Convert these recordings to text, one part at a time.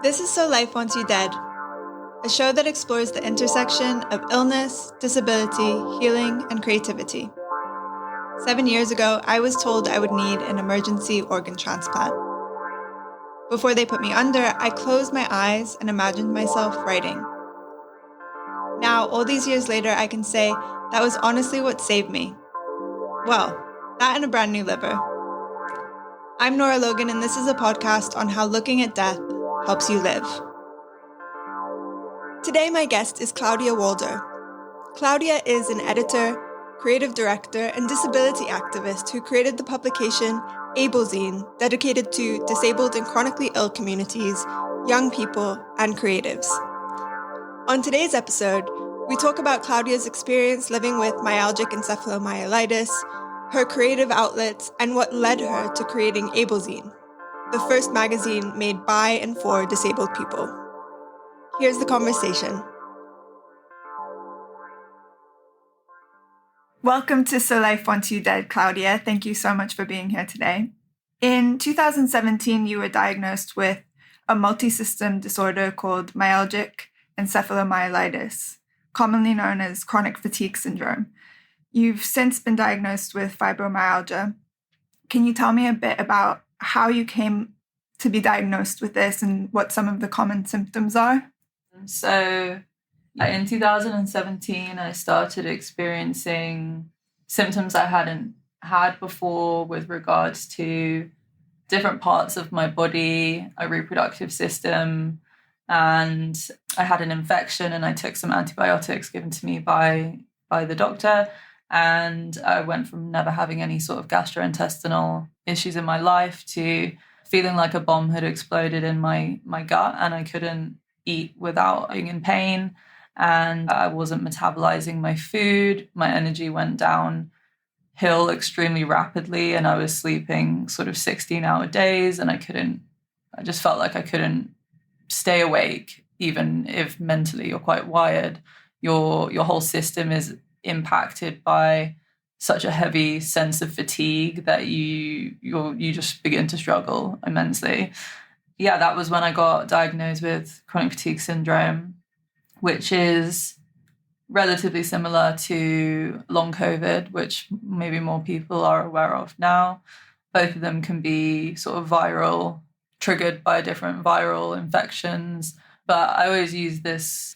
This is So Life Wants You Dead, a show that explores the intersection of illness, disability, healing, and creativity. 7 years ago, I was told I would need an emergency organ transplant. Before they put me under, I closed my eyes and imagined myself writing. Now, all these years later, I can say that was honestly what saved me. Well, that and a brand new liver. I'm Nora Logan, and this is a podcast on how looking at death helps you live. Today, my guest is Claudia Walder. Claudia is an editor, creative director, and disability activist who created the publication Ablezine, dedicated to disabled and chronically ill communities, young people, and creatives. On today's episode, we talk about Claudia's experience living with myalgic encephalomyelitis, her creative outlets, and what led her to creating Ablezine, the first magazine made by and for disabled people. Here's the conversation. Welcome to So Life Wants You Dead, Claudia. Thank you so much for being here today. In 2017, you were diagnosed with a multi-system disorder called myalgic encephalomyelitis, commonly known as chronic fatigue syndrome. You've since been diagnosed with fibromyalgia. Can you tell me a bit about how you came to be diagnosed with this and what some of the common symptoms are? So in 2017, I started experiencing symptoms I hadn't had before with regards to different parts of my body, a reproductive system, and I had an infection and I took some antibiotics given to me by the doctor. And I went from never having any sort of gastrointestinal issues in my life to feeling like a bomb had exploded in my gut and I couldn't eat without being in pain. And I wasn't metabolizing my food. My energy went downhill extremely rapidly and I was sleeping sort of 16-hour days and I just felt like I couldn't stay awake, even if mentally you're quite wired. Your whole system is impacted by such a heavy sense of fatigue that you just begin to struggle immensely. Yeah, that was when I got diagnosed with chronic fatigue syndrome, which is relatively similar to long COVID, which maybe more people are aware of now. Both of them can be sort of viral, triggered by different viral infections. But I always use this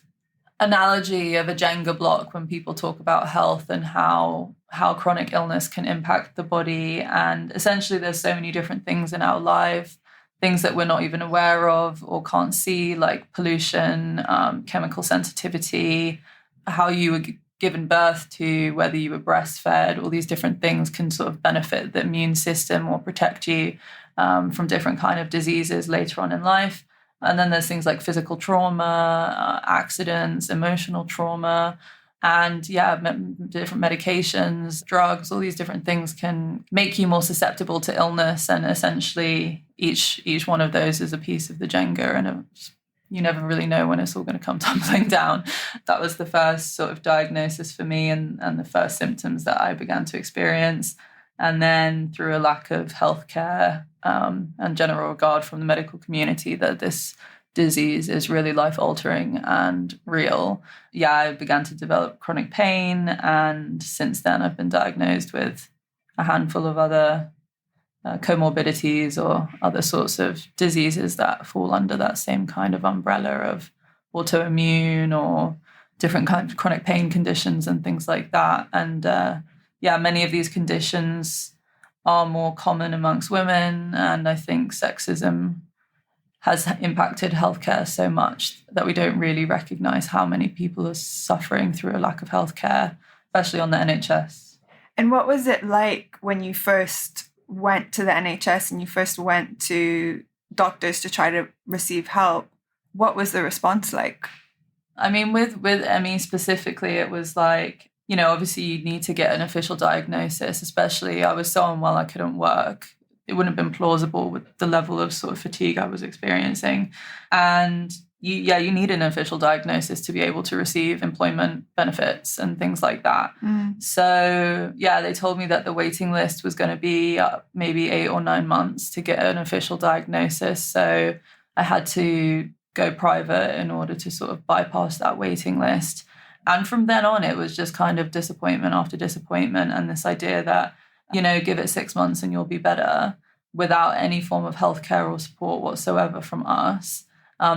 analogy of a Jenga block when people talk about health and how chronic illness can impact the body. And essentially there's so many different things in our life, things that we're not even aware of or can't see, like pollution, chemical sensitivity, how you were given birth to, whether you were breastfed, all these different things can sort of benefit the immune system or protect you from different kind of diseases later on in life. And then there's things like physical trauma, accidents, emotional trauma, and different medications, drugs, all these different things can make you more susceptible to illness. And essentially each one of those is a piece of the Jenga, and you never really know when it's all going to come tumbling down. That was the first sort of diagnosis for me and the first symptoms that I began to experience. And then through a lack of healthcare and general regard from the medical community that this disease is really life-altering and real, I began to develop chronic pain. And since then, I've been diagnosed with a handful of other comorbidities or other sorts of diseases that fall under that same kind of umbrella of autoimmune or different kinds of chronic pain conditions and things like that. And many of these conditions are more common amongst women. And I think sexism has impacted healthcare so much that we don't really recognize how many people are suffering through a lack of healthcare, especially on the NHS. And what was it like when you first went to the NHS and you first went to doctors to try to receive help? What was the response like? I mean, with ME specifically, it was like, obviously you need to get an official diagnosis, especially I was so unwell I couldn't work. It wouldn't have been plausible with the level of sort of fatigue I was experiencing. And you need an official diagnosis to be able to receive employment benefits and things like that. So they told me that the waiting list was going to be maybe 8 or 9 months to get an official diagnosis. So I had to go private in order to sort of bypass that waiting list. And from then on, it was just kind of disappointment after disappointment, and this idea that, give it 6 months and you'll be better, without any form of healthcare or support whatsoever from us.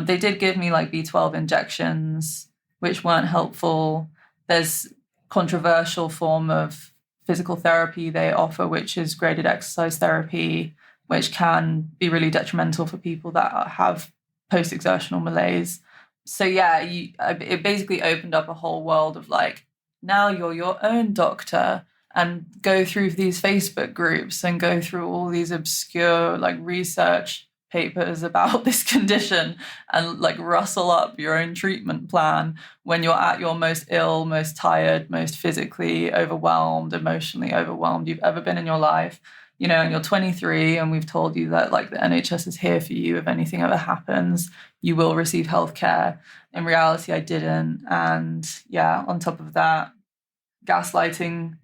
They did give me like B12 injections, which weren't helpful. There's controversial form of physical therapy they offer, which is graded exercise therapy, which can be really detrimental for people that have post-exertional malaise. So yeah, it basically opened up a whole world of like, now you're your own doctor, and go through these Facebook groups and go through all these obscure like research papers about this condition and like rustle up your own treatment plan when you're at your most ill, most tired, most physically overwhelmed, emotionally overwhelmed you've ever been in your life. And you're 23 and we've told you that like the NHS is here for you if anything ever happens, you will receive healthcare. In reality, I didn't. And yeah, on top of that, gaslighting.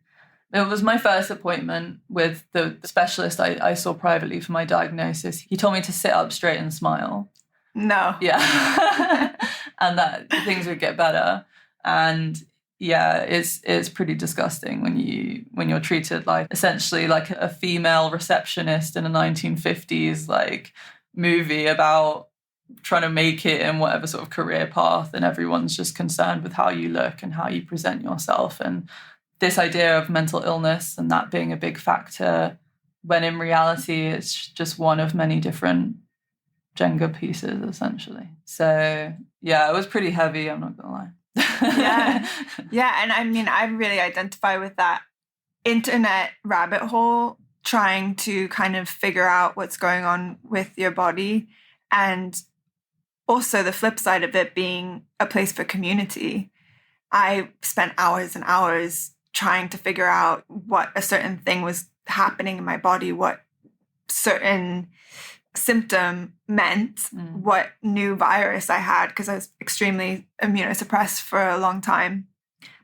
It was my first appointment with the specialist I saw privately for my diagnosis. He told me to sit up straight and smile. No. Yeah. And that things would get better. And yeah, it's pretty disgusting when you're treated like essentially like a female receptionist in a 1950s like movie about trying to make it in whatever sort of career path, and everyone's just concerned with how you look and how you present yourself, and this idea of mental illness and that being a big factor, when in reality it's just one of many different Jenga pieces, essentially. So yeah, it was pretty heavy, I'm not gonna lie. Yeah. And I mean, I really identify with that internet rabbit hole, trying to kind of figure out what's going on with your body, and also the flip side of it being a place for community. I spent hours and hours trying to figure out what a certain thing was happening in my body, what certain symptom meant, what new virus I had, because I was extremely immunosuppressed for a long time.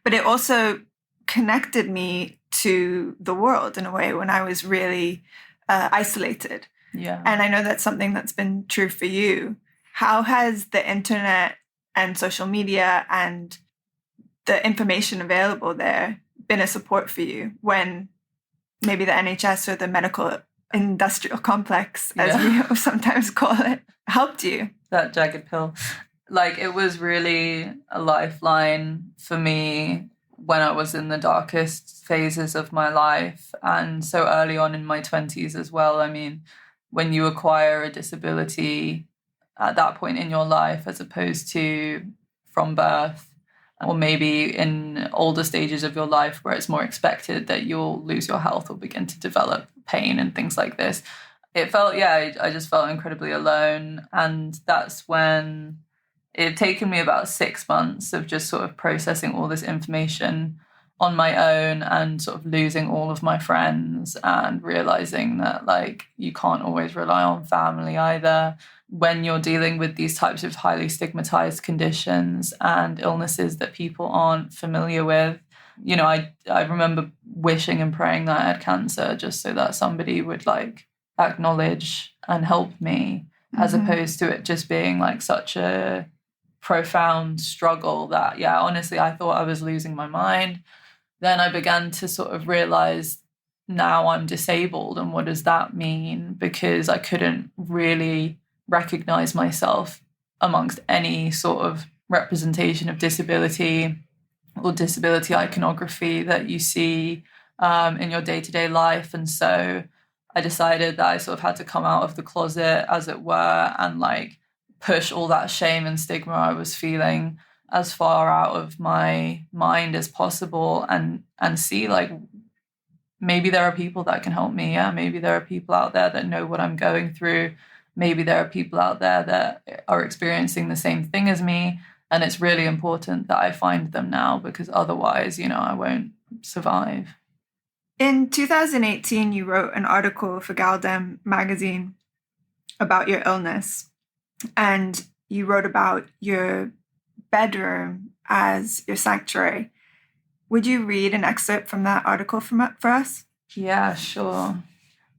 But it also connected me to the world in a way when I was really isolated. Yeah. And I know that's something that's been true for you. How has the internet and social media and the information available there been a support for you when maybe the NHS or the medical industrial complex, as we sometimes call it, helped you? That jagged pill. Like, it was really a lifeline for me when I was in the darkest phases of my life, and so early on in my 20s as well. I mean, when you acquire a disability at that point in your life, as opposed to from birth, or maybe in older stages of your life where it's more expected that you'll lose your health or begin to develop pain and things like this. I just felt incredibly alone. And that's when it had taken me about 6 months of just sort of processing all this information on my own and sort of losing all of my friends and realizing that like you can't always rely on family either when you're dealing with these types of highly stigmatized conditions and illnesses that people aren't familiar with. I remember wishing and praying that I had cancer just so that somebody would like acknowledge and help me, as opposed to it just being like such a profound struggle that, honestly, I thought I was losing my mind. Then I began to sort of realize now I'm disabled, and what does that mean? Because I couldn't really recognize myself amongst any sort of representation of disability or disability iconography that you see in your day-to-day life. And so I decided that I sort of had to come out of the closet, as it were, and like push all that shame and stigma I was feeling as far out of my mind as possible, and see like maybe there are people that can help me. Maybe there are people out there that know what I'm going through. Maybe there are people out there that are experiencing the same thing as me. And it's really important that I find them now, because otherwise, I won't survive. In 2018, you wrote an article for Galdem magazine about your illness. And you wrote about your bedroom as your sanctuary. Would you read an excerpt from that article for us? Yeah, sure.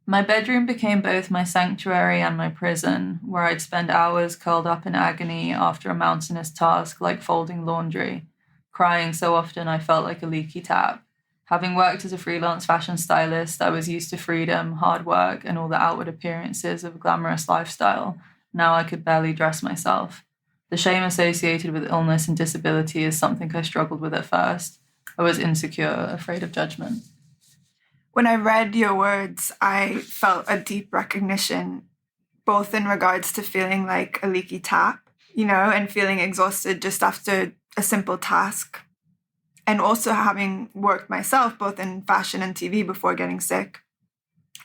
My bedroom became both my sanctuary and my prison, where I'd spend hours curled up in agony after a mountainous task like folding laundry, crying so often I felt like a leaky tap. Having worked as a freelance fashion stylist, I was used to freedom, hard work, and all the outward appearances of a glamorous lifestyle. Now I could barely dress myself. The shame associated with illness and disability is something I struggled with at first. I was insecure, afraid of judgment. When I read your words, I felt a deep recognition, both in regards to feeling like a leaky tap, and feeling exhausted just after a simple task. And also having worked myself, both in fashion and TV before getting sick,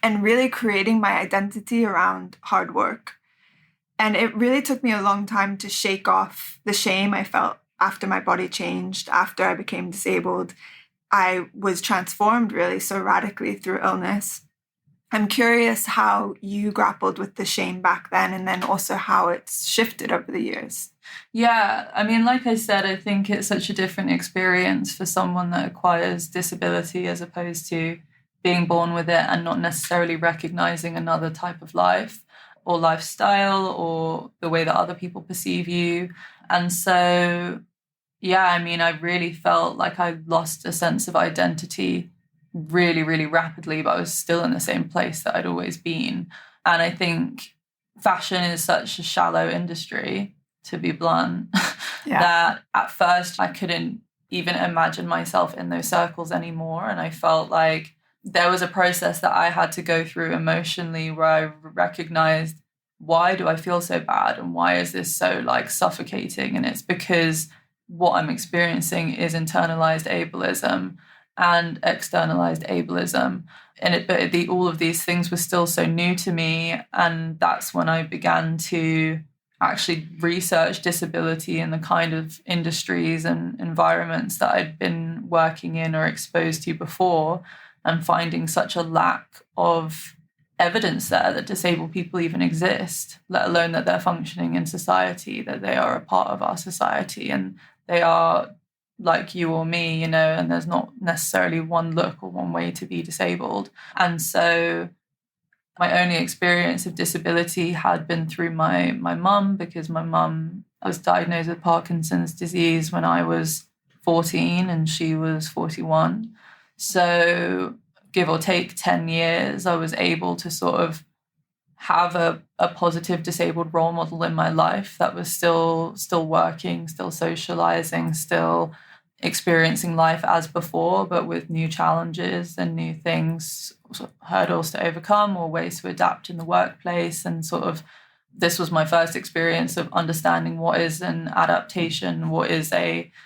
and really creating my identity around hard work. And it really took me a long time to shake off the shame I felt after my body changed, after I became disabled. I was transformed really so radically through illness. I'm curious how you grappled with the shame back then, and then also how it's shifted over the years. Yeah, I mean, like I said, I think it's such a different experience for someone that acquires disability as opposed to being born with it and not necessarily recognizing another type of life or lifestyle or the way that other people perceive you. And so, yeah, I mean, I really felt like I lost a sense of identity really, really rapidly, but I was still in the same place that I'd always been. And I think fashion is such a shallow industry, to be blunt, that at first I couldn't even imagine myself in those circles anymore. And I felt like there was a process that I had to go through emotionally where I recognized, why do I feel so bad? And why is this so suffocating? And it's because what I'm experiencing is internalized ableism and externalized ableism. But all of these things were still so new to me. And that's when I began to actually research disability in the kind of industries and environments that I'd been working in or exposed to before, and finding such a lack of evidence there that disabled people even exist, let alone that they're functioning in society, that they are a part of our society and they are like you or me, and there's not necessarily one look or one way to be disabled. And so my only experience of disability had been through my mum, because my mum was diagnosed with Parkinson's disease when I was 14 and she was 41. So give or take 10 years, I was able to sort of have a positive disabled role model in my life that was still working, still socializing, still experiencing life as before, but with new challenges and new things, hurdles to overcome or ways to adapt in the workplace. And sort of this was my first experience of understanding what is an adaptation,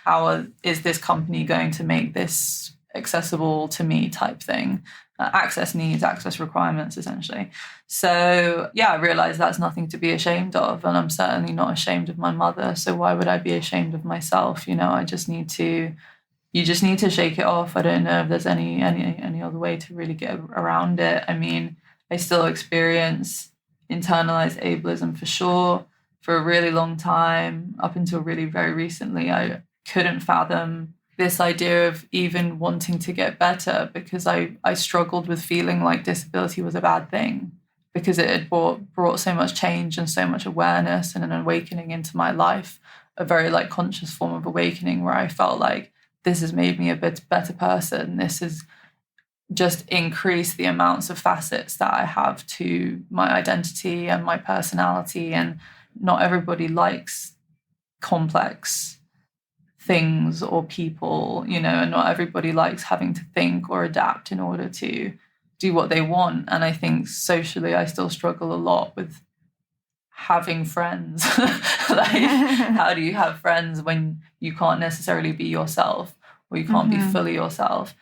how is this company going to make this accessible to me type thing. Access needs, access requirements, essentially. So, yeah, I realized that's nothing to be ashamed of. And I'm certainly not ashamed of my mother. So why would I be ashamed of myself? You just need to shake it off. I don't know if there's any other way to really get around it. I mean, I still experience internalized ableism for sure. For a really long time, up until really very recently, I couldn't fathom this idea of even wanting to get better, because I struggled with feeling like disability was a bad thing, because it had brought so much change and so much awareness and an awakening into my life, a very conscious form of awakening where I felt like this has made me a bit better person. This has just increased the amounts of facets that I have to my identity and my personality. And not everybody likes complex things or people, and not everybody likes having to think or adapt in order to do what they want. And I think socially I still struggle a lot with having friends. How do you have friends when you can't necessarily be yourself, or you can't be fully yourself?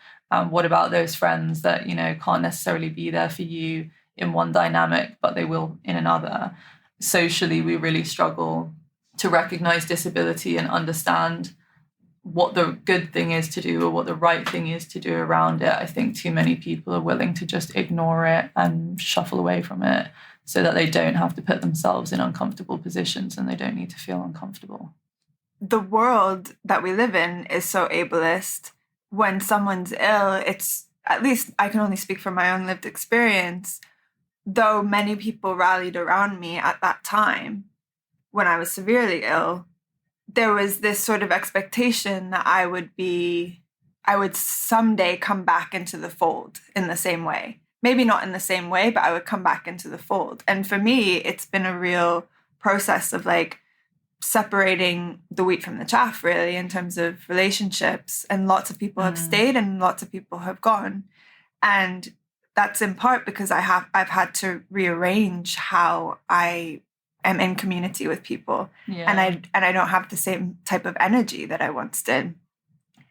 What about those friends that can't necessarily be there for you in one dynamic, but they will in another? Socially, we really struggle to recognize disability and understand what the good thing is to do or what the right thing is to do around it. I think too many people are willing to just ignore it and shuffle away from it so that they don't have to put themselves in uncomfortable positions and they don't need to feel uncomfortable. The world that we live in is so ableist. When someone's ill, it's, at least I can only speak from my own lived experience, though many people rallied around me at that time when I was severely ill, there was this sort of expectation that I would someday come back into the fold in the same way. Maybe not in the same way, but I would come back into the fold. And for me, it's been a real process of like separating the wheat from the chaff, really, in terms of relationships. And lots of people have stayed and lots of people have gone. And that's in part because I've had to rearrange how I am in community with people. Yeah. And I don't have the same type of energy that I once did.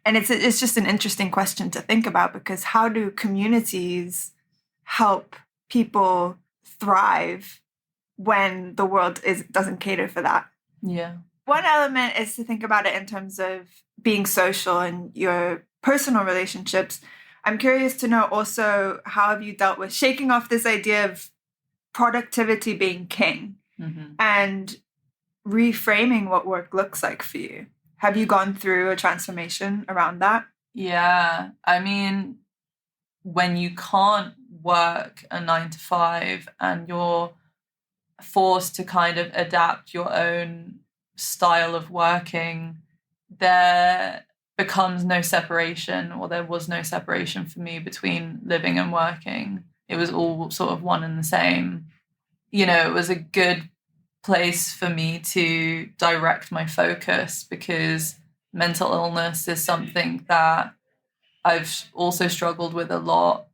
And it's just an interesting question to think about, because how do communities help people thrive when the world doesn't cater for that? Yeah. One element is to think about it in terms of being social and your personal relationships. I'm curious to know also, how have you dealt with shaking off this idea of productivity being king and reframing what work looks like for you? Have you gone through a transformation around that? Yeah. I mean, when you can't work a 9 to 5 and you're forced to kind of adapt your own style of working, there becomes no separation, or there was no separation for me between living and working. It was all sort of one and the same. You know, it was a good place for me to direct my focus, because mental illness is something that I've also struggled with a lot,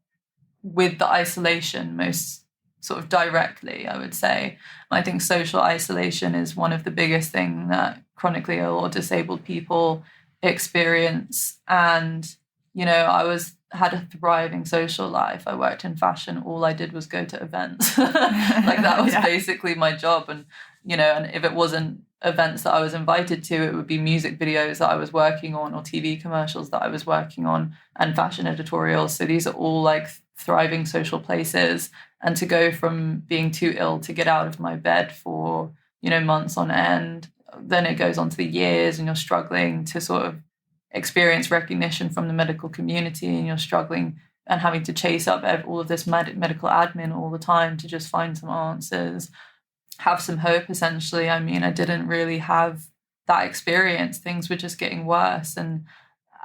with the isolation most sort of directly, I would say. I think social isolation is one of the biggest things that chronically ill or disabled people experience. And, you know, I had a thriving social life. I worked in fashion. All I did was go to events. Like that was basically my job. And, you know, and if it wasn't events that I was invited to, it would be music videos that I was working on, or TV commercials that I was working on, and fashion editorials. So these are all like thriving social places. And to go from being too ill to get out of my bed for, you know, months on end, then it goes on to the years, and you're struggling to sort of experience recognition from the medical community, and you're struggling and having to chase up all of this medical admin all the time to just find some answers, have some hope, essentially. I mean, I didn't really have that experience. Things were just getting worse. And,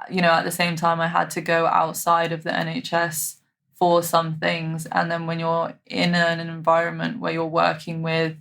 you know, at the same time, I had to go outside of the NHS for some things. And then when you're in an environment where you're working with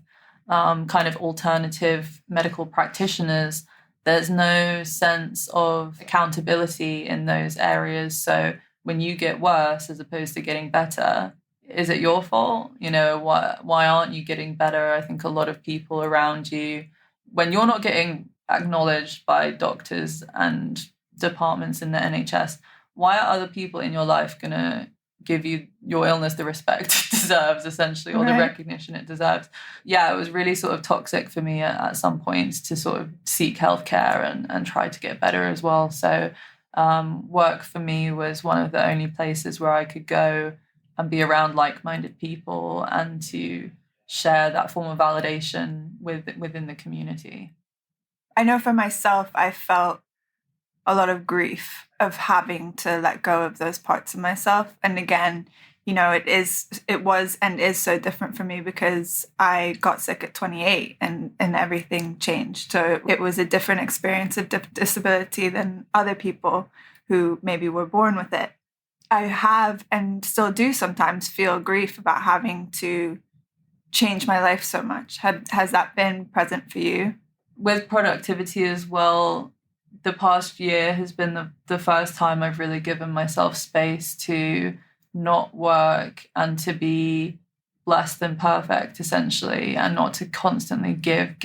kind of alternative medical practitioners, there's no sense of accountability in those areas. So when you get worse as opposed to getting better, is it your fault? You know, why aren't you getting better? I think a lot of people around you, when you're not getting acknowledged by doctors and departments in the NHS, why are other people in your life going to give you your illness the respect it deserves, essentially, or the recognition it deserves? Yeah, it was really sort of toxic for me at some points to sort of seek healthcare and try to get better as well. So work for me was one of the only places where I could go and be around like-minded people and to share that form of validation within the community. I know for myself, I felt a lot of grief of having to let go of those parts of myself. And again, you know, it was and is so different for me because I got sick at 28 and everything changed. So it was a different experience of disability than other people who maybe were born with it. I have and still do sometimes feel grief about having to change my life so much. Has that been present for you? With productivity as well, the past year has been the first time I've really given myself space to not work and to be less than perfect, essentially, and not to constantly give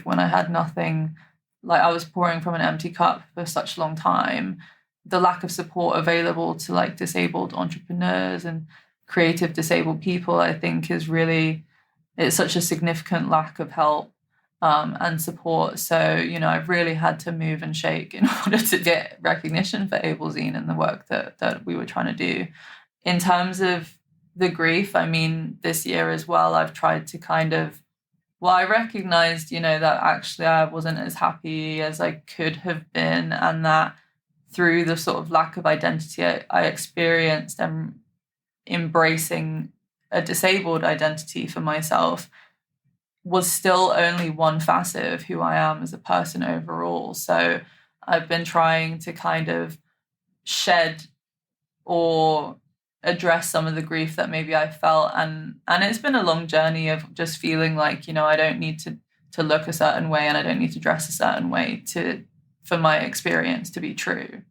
when I had nothing. Like, I was pouring from an empty cup for such a long time. The lack of support available to like disabled entrepreneurs and creative disabled people, I think, it's such a significant lack of help and support. So, you know, I've really had to move and shake in order to get recognition for Ablezine and the work that we were trying to do. In terms of the grief, I mean, this year as well, I've tried to I recognized, you know, that actually I wasn't as happy as I could have been, and that through the sort of lack of identity I experienced, and embracing a disabled identity for myself was still only one facet of who I am as a person overall. So I've been trying to kind of shed or address some of the grief that maybe I felt, and it's been a long journey of just feeling like, you know, I don't need to look a certain way and I don't need to dress a certain way for my experience to be true.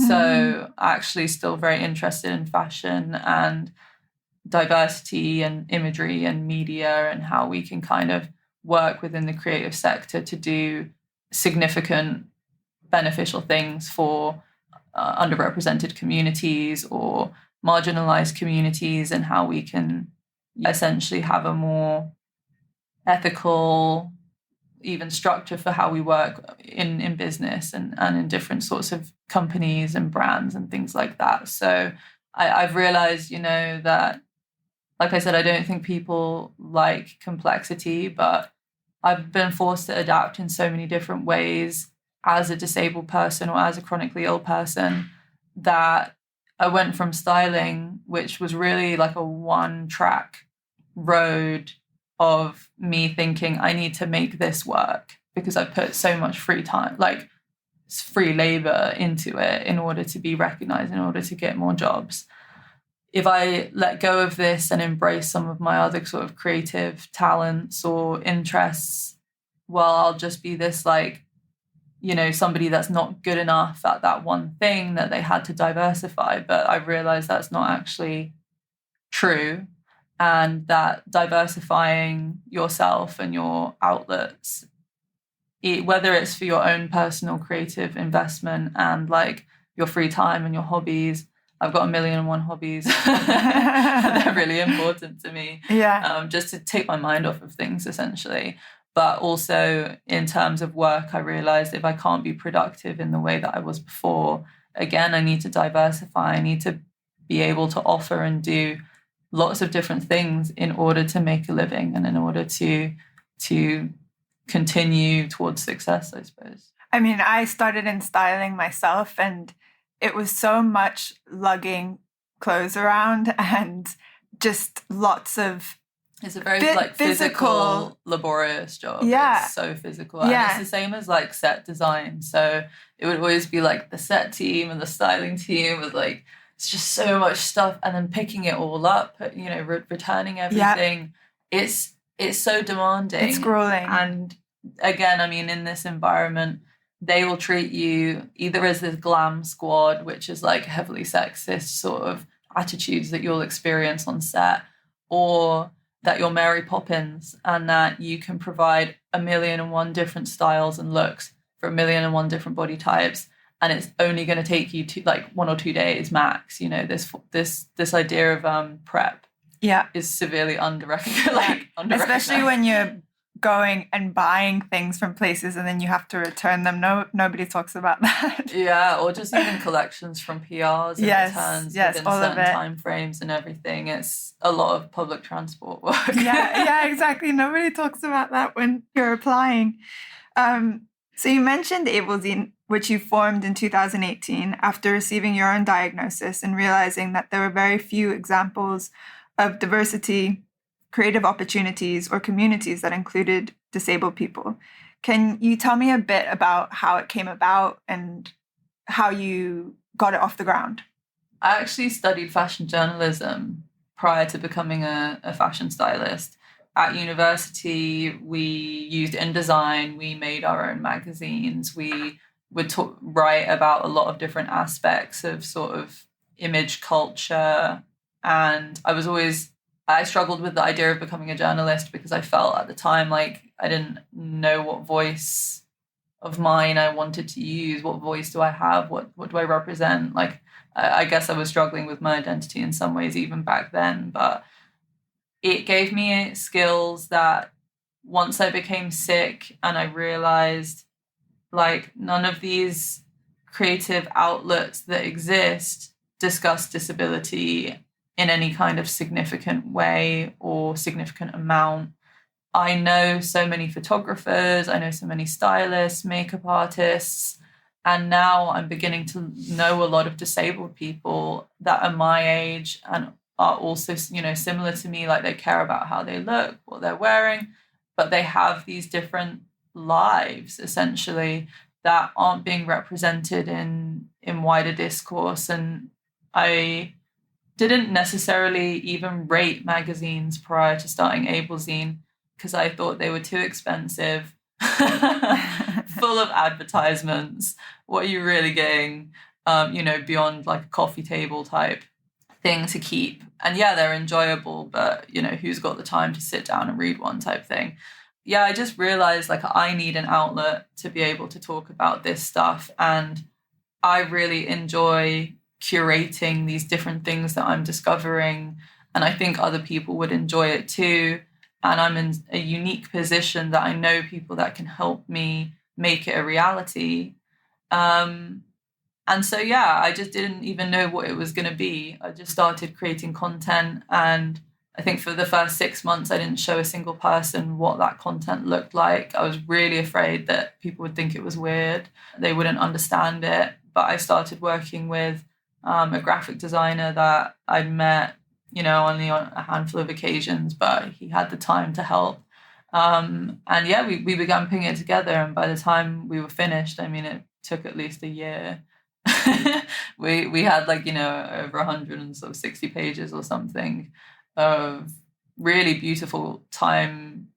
So actually still very interested in fashion and diversity and imagery and media and how we can kind of work within the creative sector to do significant beneficial things for underrepresented communities or marginalized communities, and how we can essentially have a more ethical even structure for how we work in business and in different sorts of companies and brands and things like that. So I've realized, you know, that, like I said, I don't think people like complexity, but I've been forced to adapt in so many different ways as a disabled person or as a chronically ill person, that I went from styling, which was really like a one-track road of me thinking I need to make this work because I put so much free time, like free labor into it in order to be recognized, in order to get more jobs. If I let go of this and embrace some of my other sort of creative talents or interests, well, I'll just be this, like, you know, somebody that's not good enough at that one thing that they had to diversify. But I realized that's not actually true, and that diversifying yourself and your outlets, whether it's for your own personal creative investment and like your free time and your hobbies. I've got 1,000,001 hobbies. They're really important to me. Yeah. Just to take my mind off of things, essentially. But also in terms of work, I realized if I can't be productive in the way that I was before, again, I need to diversify. I need to be able to offer and do lots of different things in order to make a living and in order to continue towards success, I suppose. I mean, I started in styling myself, and it was so much lugging clothes around and just lots of... It's a very physical, laborious job. Yeah. It's so physical. And it's the same as like set design. So it would always be like the set team and the styling team with like, it's just so much stuff. And then picking it all up, you know, returning everything. Yeah. It's so demanding. It's grueling. And again, I mean, in this environment, they will treat you either as this glam squad, which is like heavily sexist sort of attitudes that you'll experience on set, or that you're Mary Poppins and that you can provide 1,000,001 different styles and looks for 1,000,001 different body types, and it's only going to take you to like 1 or 2 days max. You know, this idea of prep is severely underrecognized. Especially when you're going and buying things from places and then you have to return them. Nobody talks about that. Yeah, or just even collections from PRs and returns within certain time frames and everything. It's a lot of public transport work. yeah, exactly. Nobody talks about that when you're applying. So you mentioned Ablezine, which you formed in 2018 after receiving your own diagnosis and realizing that there were very few examples of diversity, creative opportunities, or communities that included disabled people. Can you tell me a bit about how it came about and how you got it off the ground? I actually studied fashion journalism prior to becoming a fashion stylist. At university, we used InDesign, we made our own magazines, we would write about a lot of different aspects of sort of image culture. And I struggled with the idea of becoming a journalist because I felt at the time like I didn't know what voice of mine I wanted to use. What voice do I have? What do I represent? Like, I guess I was struggling with my identity in some ways even back then, but it gave me skills that once I became sick and I realized like none of these creative outlets that exist discuss disability in any kind of significant way or significant amount. I know so many photographers, I know so many stylists, makeup artists, and now I'm beginning to know a lot of disabled people that are my age and are also, similar to me. Like, they care about how they look, what they're wearing, but they have these different lives essentially that aren't being represented in wider discourse. And I didn't necessarily even rate magazines prior to starting Ablezine because I thought they were too expensive, full of advertisements. What are you really getting, beyond like a coffee table type thing to keep? And yeah, they're enjoyable, but who's got the time to sit down and read one type thing? Yeah, I just realized like I need an outlet to be able to talk about this stuff. And I really enjoy curating these different things that I'm discovering. And I think other people would enjoy it too. And I'm in a unique position that I know people that can help me make it a reality. And so, yeah, I just didn't even know what it was going to be. I just started creating content. And I think for the first 6 months, I didn't show a single person what that content looked like. I was really afraid that people would think it was weird. They wouldn't understand it. But I started working with a graphic designer that I'd met, only on a handful of occasions, but he had the time to help. And yeah, we began putting it together. And by the time we were finished, I mean, it took at least a year. we had over 160 pages or something of really beautiful time,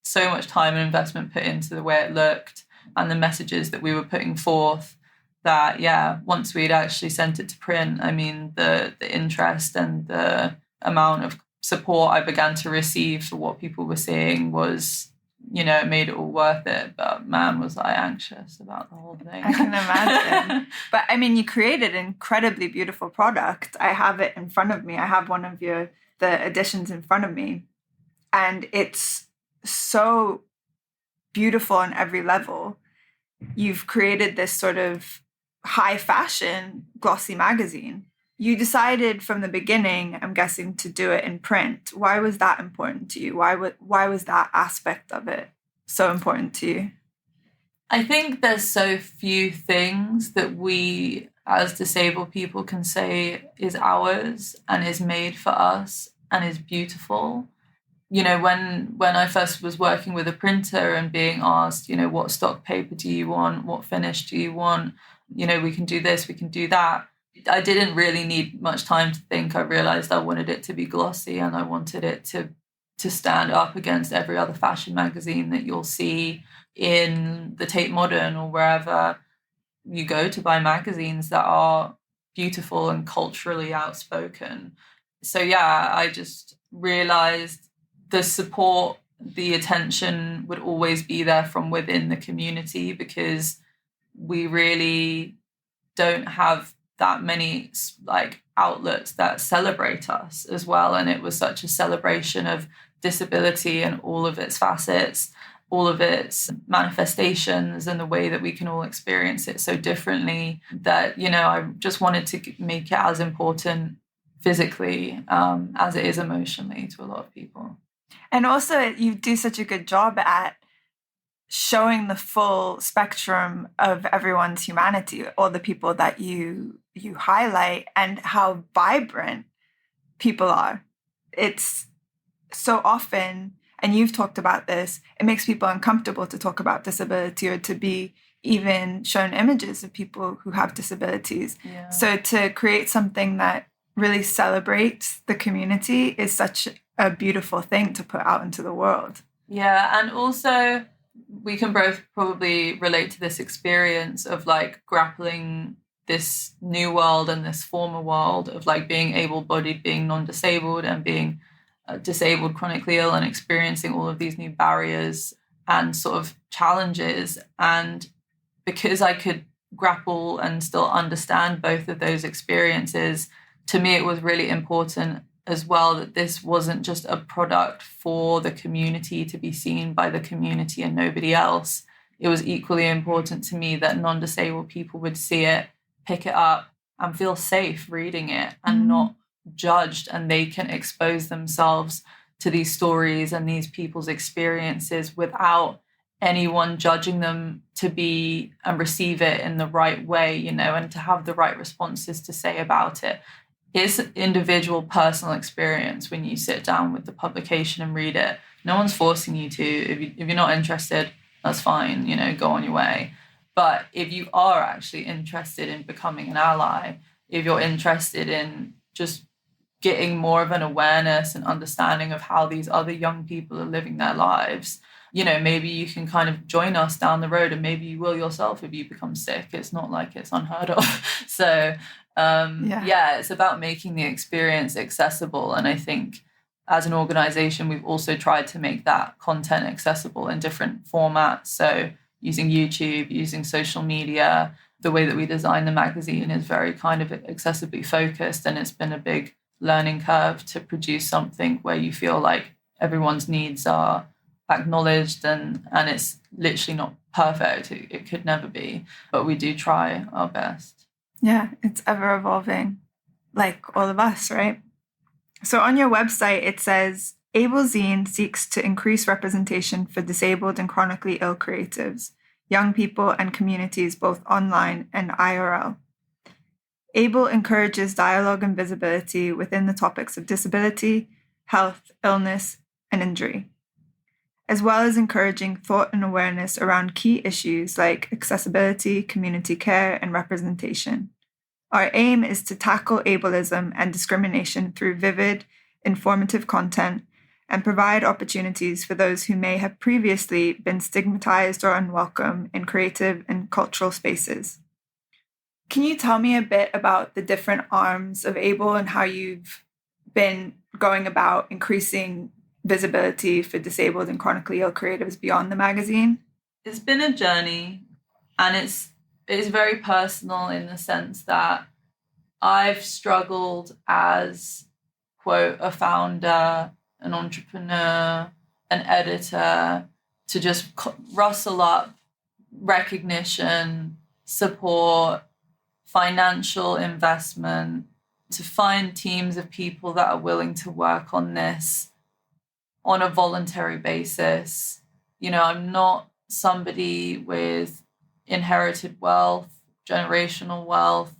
so much time and investment put into the way it looked and the messages that we were putting forth. That, yeah, once we'd actually sent it to print, I mean, the interest and the amount of support I began to receive for what people were seeing was, it made it all worth it. But man, was I anxious about the whole thing. I can imagine. But I mean, you created an incredibly beautiful product. I have it in front of me. I have one of the editions in front of me. And it's so beautiful on every level. You've created this sort of high fashion glossy magazine. You decided from the beginning, I'm guessing, to do it in print. Why was that important to you? Why was that aspect of it so important to you? I think there's so few things that we as disabled people can say is ours and is made for us and is beautiful. When I first was working with a printer and being asked, what stock paper do you want? What finish do you want? We can do this, we can do that. I didn't really need much time to think. I realized I wanted it to be glossy and I wanted it to stand up against every other fashion magazine that you'll see in the Tate Modern or wherever you go to buy magazines that are beautiful and culturally outspoken. So yeah, I just realized the support, the attention would always be there from within the community because we really don't have that many outlets that celebrate us as well. And it was such a celebration of disability and all of its facets, all of its manifestations and the way that we can all experience it so differently that, I just wanted to make it as important physically as it is emotionally to a lot of people. And also you do such a good job at showing the full spectrum of everyone's humanity, all the people that you highlight and how vibrant people are. It's so often, and you've talked about this, it makes people uncomfortable to talk about disability or to be even shown images of people who have disabilities. Yeah. So to create something that really celebrates the community is such a beautiful thing to put out into the world. Yeah, and also we can both probably relate to this experience of grappling this new world and this former world of being able-bodied, being non-disabled and being disabled, chronically ill, and experiencing all of these new barriers and sort of challenges. And because I could grapple and still understand both of those experiences, to me it was really important as well that this wasn't just a product for the community to be seen by the community and nobody else. It was equally important to me that non-disabled people would see it, pick it up, and feel safe reading it and not judged, and they can expose themselves to these stories and these people's experiences without anyone judging them to be and receive it in the right way, and to have the right responses to say about it. it's individual personal experience when you sit down with the publication and read it. No one's forcing you to. If you're not interested, that's fine, go on your way. But if you are actually interested in becoming an ally, if you're interested in just getting more of an awareness and understanding of how these other young people are living their lives, maybe you can kind of join us down the road, and maybe you will yourself if you become sick. It's not like it's unheard of. So it's about making the experience accessible. And I think as an organization, we've also tried to make that content accessible in different formats. So using YouTube, using social media, the way that we design the magazine is very kind of accessibly focused. And it's been a big learning curve to produce something where you feel like everyone's needs are acknowledged, and it's literally not perfect. It could never be, but we do try our best. Yeah, it's ever evolving, like all of us, right? So on your website, it says, Ablezine seeks to increase representation for disabled and chronically ill creatives, young people and communities both online and IRL. Able encourages dialogue and visibility within the topics of disability, health, illness, and injury, as well as encouraging thought and awareness around key issues like accessibility, community care, and representation. Our aim is to tackle ableism and discrimination through vivid, informative content and provide opportunities for those who may have previously been stigmatized or unwelcome in creative and cultural spaces. Can you tell me a bit about the different arms of Able and how you've been going about increasing visibility for disabled and chronically ill creatives beyond the magazine? It's been a journey, and it's very personal in the sense that I've struggled as, quote, a founder, an entrepreneur, an editor, to just rustle up recognition, support, financial investment, to find teams of people that are willing to work on this on a voluntary basis. I'm not somebody with inherited wealth, generational wealth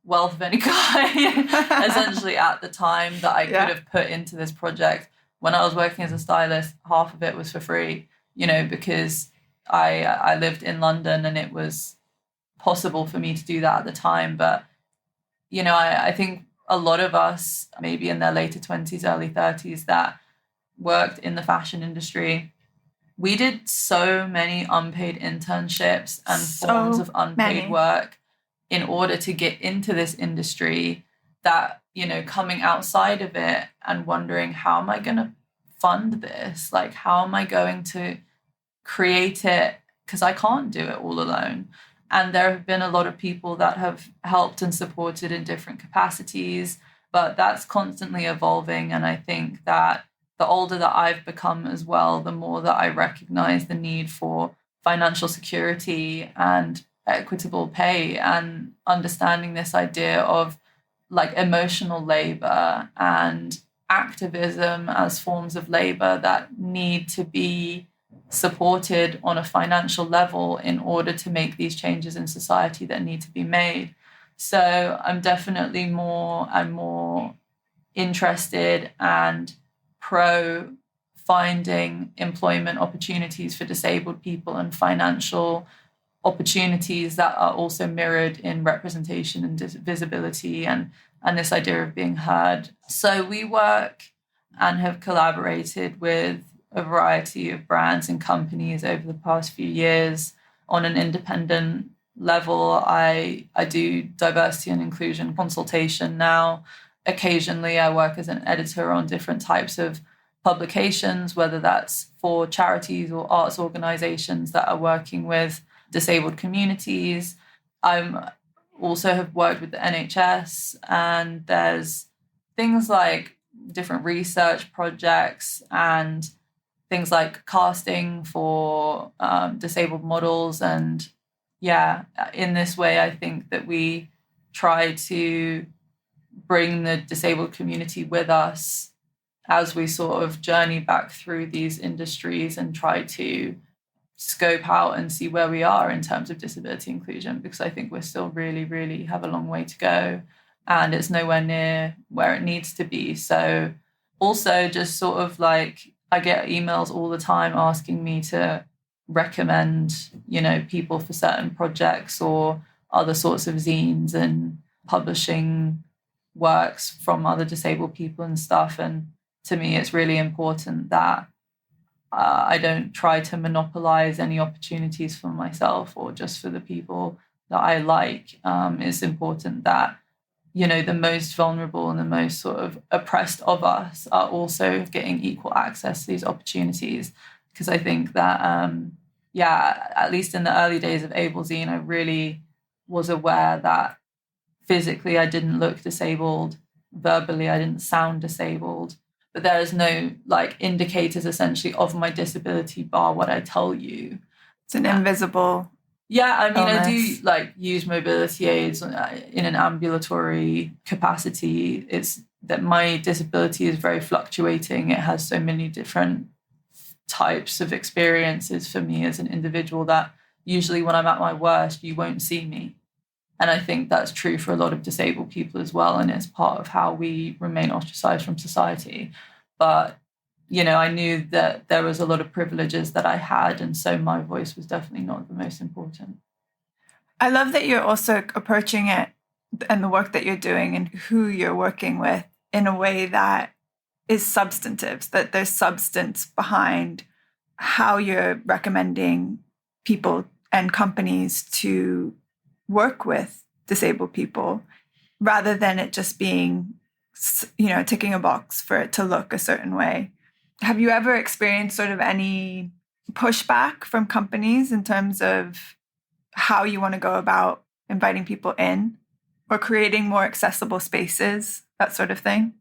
of any kind, essentially at the time that I could have put into this project. When I was working as a stylist, half of it was for free, because I lived in London and it was possible for me to do that at the time. But, I think a lot of us, maybe in their later 20s, early 30s, that worked in the fashion industry, we did so many unpaid internships and forms of unpaid work in order to get into this industry that, coming outside of it and wondering, how am I going to fund this? Like, how am I going to create it? Because I can't do it all alone. And there have been a lot of people that have helped and supported in different capacities, but that's constantly evolving. And I think that the older that I've become as well, the more that I recognize the need for financial security and equitable pay, and understanding this idea of like emotional labor and activism as forms of labor that need to be supported on a financial level in order to make these changes in society that need to be made. So I'm definitely more and more interested and pro finding employment opportunities for disabled people and financial opportunities that are also mirrored in representation and visibility and this idea of being heard. So we work and have collaborated with a variety of brands and companies over the past few years on an independent level. I do diversity and inclusion consultation now. Occasionally, I work as an editor on different types of publications, whether that's for charities or arts organizations that are working with disabled communities. I also have worked with the NHS, and there's things like different research projects and things like casting for disabled models. And in this way, I think that we try to bring the disabled community with us as we sort of journey back through these industries and try to scope out and see where we are in terms of disability inclusion, because I think we're still really, really have a long way to go. and it's nowhere near where it needs to be. So also just sort of like, I get emails all the time asking me to recommend, people for certain projects or other sorts of zines and publishing works from other disabled people and stuff. And to me, it's really important that I don't try to monopolize any opportunities for myself or just for the people that I like. It's important that, the most vulnerable and the most sort of oppressed of us are also getting equal access to these opportunities. Because I think that, at least in the early days of Ablezine, I really was aware that physically I didn't look disabled, verbally I didn't sound disabled, but there is no like indicators essentially of my disability bar what I tell you. It's an invisible. Yeah, I mean, illness. I do like use mobility aids in an ambulatory capacity. It's that my disability is very fluctuating. It has so many different types of experiences for me as an individual that usually when I'm at my worst, you won't see me. And I think that's true for a lot of disabled people as well. And it's part of how we remain ostracized from society. But I knew that there was a lot of privileges that I had, and so my voice was definitely not the most important. I love that you're also approaching it and the work that you're doing and who you're working with in a way that is substantive, that there's substance behind how you're recommending people and companies to work with disabled people, rather than it just being, ticking a box for it to look a certain way. Have you ever experienced sort of any pushback from companies in terms of how you want to go about inviting people in or creating more accessible spaces, that sort of thing?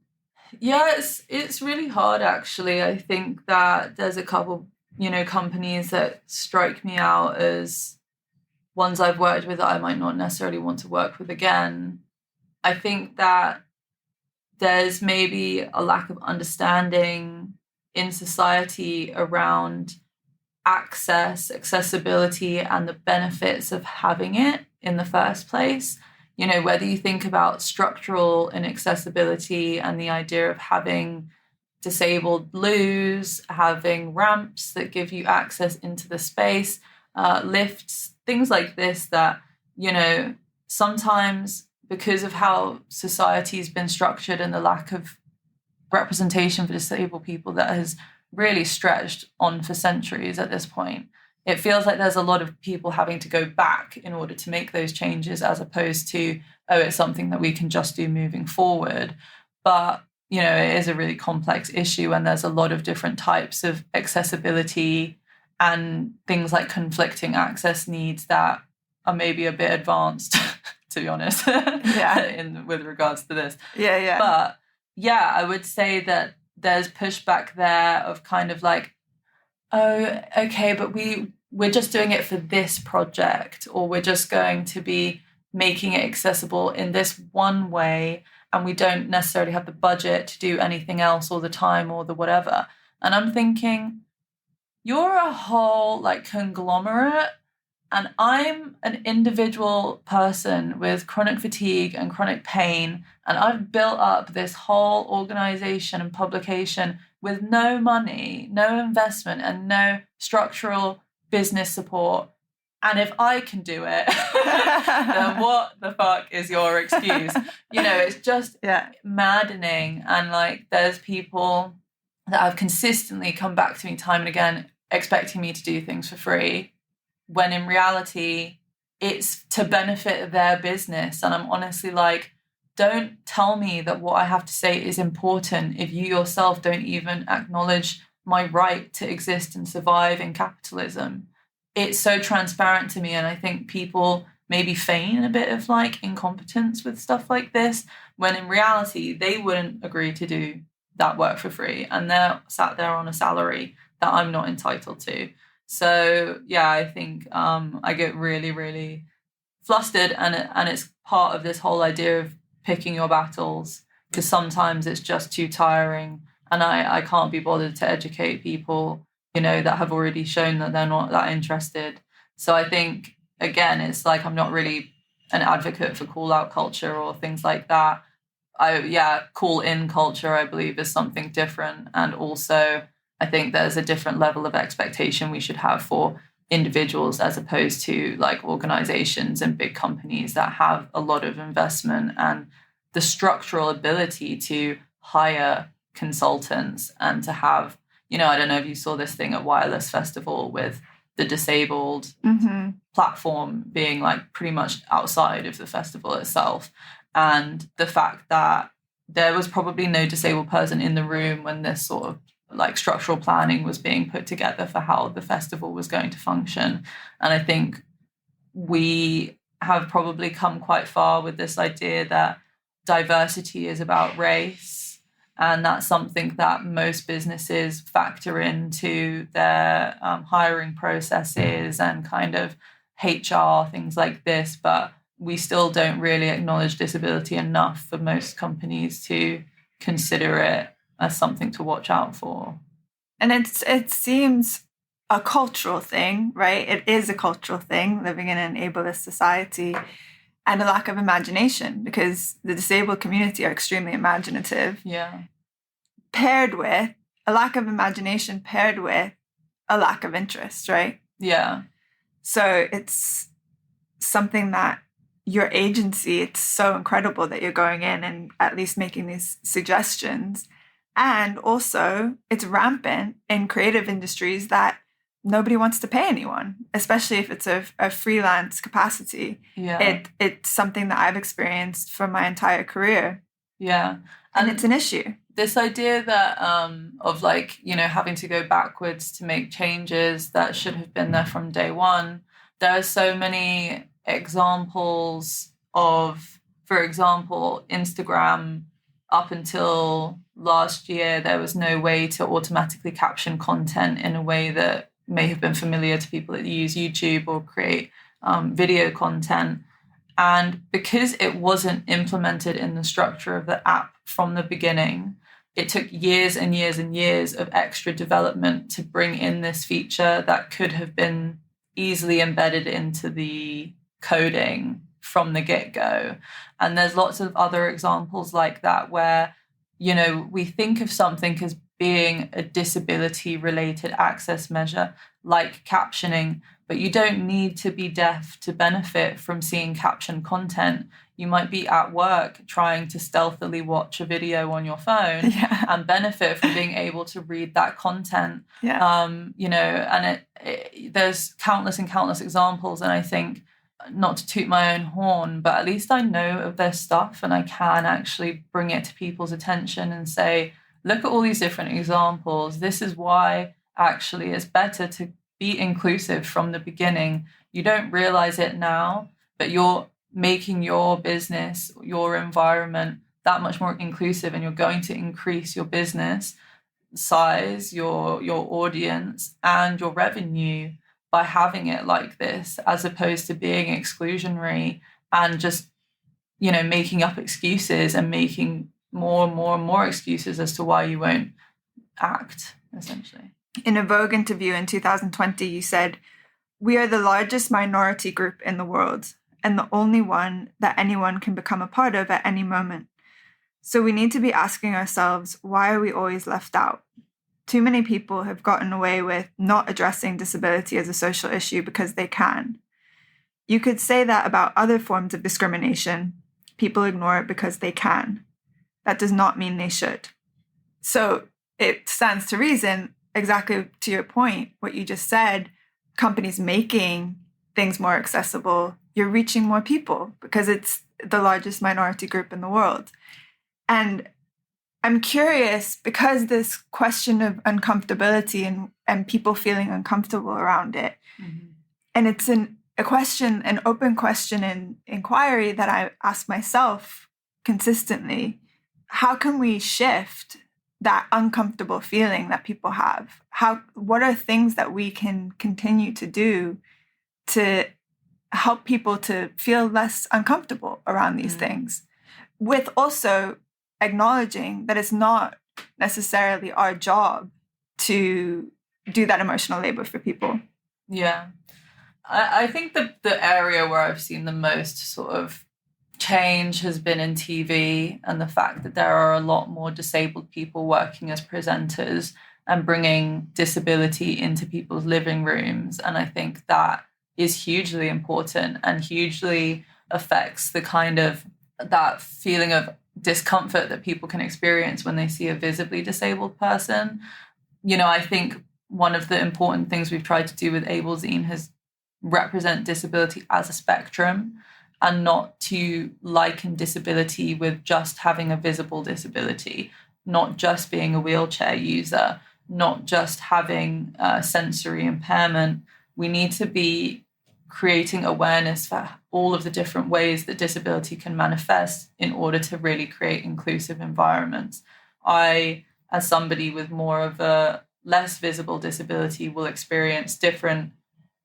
Yeah, it's really hard, actually. I think that there's a couple, companies that strike me out as ones I've worked with that I might not necessarily want to work with again. I think that there's maybe a lack of understanding in society around accessibility, and the benefits of having it in the first place. Whether you think about structural inaccessibility and the idea of having disabled loos, having ramps that give you access into the space, lifts, things like this that, sometimes because of how society's been structured and the lack of representation for disabled people that has really stretched on for centuries at this point, it feels like there's a lot of people having to go back in order to make those changes, as opposed to, it's something that we can just do moving forward. But, it is a really complex issue, and there's a lot of different types of accessibility and things like conflicting access needs that are maybe a bit advanced, to be honest, with regards to this. Yeah. But yeah, I would say that there's pushback there of kind of like, oh, okay, but we're just doing it for this project, or we're just going to be making it accessible in this one way, and we don't necessarily have the budget to do anything else all the time or the whatever. And I'm thinking, you're a whole like conglomerate, and I'm an individual person with chronic fatigue and chronic pain, and I've built up this whole organization and publication with no money, no investment, and no structural business support. And if I can do it, then what the fuck is your excuse? It's just maddening. And like, there's people that have consistently come back to me time and again expecting me to do things for free, when in reality it's to benefit their business. And I'm honestly like, don't tell me that what I have to say is important if you yourself don't even acknowledge my right to exist and survive in capitalism. It's so transparent to me, and I think people maybe feign a bit of like incompetence with stuff like this, when in reality they wouldn't agree to do that work for free, and they're sat there on a salary that I'm not entitled to. So yeah, I think I get really, really flustered, and it's part of this whole idea of picking your battles, because sometimes it's just too tiring, and I can't be bothered to educate people, that have already shown that they're not that interested. So I think, again, it's like I'm not really an advocate for call out culture or things like that. Call in culture, I believe, is something different. And also, I think there's a different level of expectation we should have for individuals as opposed to like organizations and big companies that have a lot of investment and the structural ability to hire consultants and to have, I don't know if you saw this thing at Wireless Festival with the disabled platform being like pretty much outside of the festival itself. And the fact that there was probably no disabled person in the room when this sort of like structural planning was being put together for how the festival was going to function. And I think we have probably come quite far with this idea that diversity is about race. And that's something that most businesses factor into their hiring processes and kind of HR, things like this. But we still don't really acknowledge disability enough for most companies to consider it as something to watch out for. And it seems a cultural thing, right? It is a cultural thing, living in an ableist society, and a lack of imagination, because the disabled community are extremely imaginative. Yeah. Paired with a lack of imagination, paired with a lack of interest, right? Yeah. So it's something that your agency, it's so incredible that you're going in and at least making these suggestions. And also, it's rampant in creative industries that nobody wants to pay anyone, especially if it's a freelance capacity. Yeah. It's something that I've experienced for my entire career. Yeah. And it's an issue. This idea that of like, having to go backwards to make changes that should have been there from day one. There are so many examples of, for example, Instagram. Up until last year, there was no way to automatically caption content in a way that may have been familiar to people that use YouTube or create video content. And because it wasn't implemented in the structure of the app from the beginning, it took years and years and years of extra development to bring in this feature that could have been easily embedded into the coding from the get-go. And there's lots of other examples like that where, we think of something as being a disability-related access measure like captioning, but you don't need to be deaf to benefit from seeing captioned content. You might be at work trying to stealthily watch a video on your phone and benefit from being able to read that content. Yeah. And there's countless and countless examples. And I think, not to toot my own horn, but at least I know of their stuff and I can actually bring it to people's attention and say, look at all these different examples. This is why actually it's better to be inclusive from the beginning. You don't realize it now, but you're making your business, your environment that much more inclusive, and you're going to increase your business size, your audience, and your revenue by having it like this, as opposed to being exclusionary and just, making up excuses and making more and more and more excuses as to why you won't act, essentially. In a Vogue interview in 2020, you said, "We are the largest minority group in the world and the only one that anyone can become a part of at any moment. So we need to be asking ourselves, why are we always left out? Too many people have gotten away with not addressing disability as a social issue because they can. You could say that about other forms of discrimination. People ignore it because they can. That does not mean they should." So it stands to reason, exactly to your point, what you just said, companies making things more accessible, you're reaching more people because it's the largest minority group in the world. And I'm curious, because this question of uncomfortability and people feeling uncomfortable around it, and it's an open question and inquiry that I ask myself consistently, how can we shift that uncomfortable feeling that people have? What are things that we can continue to do to help people to feel less uncomfortable around these things, with also acknowledging that it's not necessarily our job to do that emotional labor for people? Yeah. I think the area where I've seen the most sort of change has been in TV, and the fact that there are a lot more disabled people working as presenters and bringing disability into people's living rooms. And I think that is hugely important and hugely affects the kind of that feeling of discomfort that people can experience when they see a visibly disabled person. I think one of the important things we've tried to do with Ablezine is represent disability as a spectrum, and not to liken disability with just having a visible disability, not just being a wheelchair user, not just having sensory impairment. We need to be creating awareness for all of the different ways that disability can manifest in order to really create inclusive environments. I, as somebody with more of a less visible disability, will experience different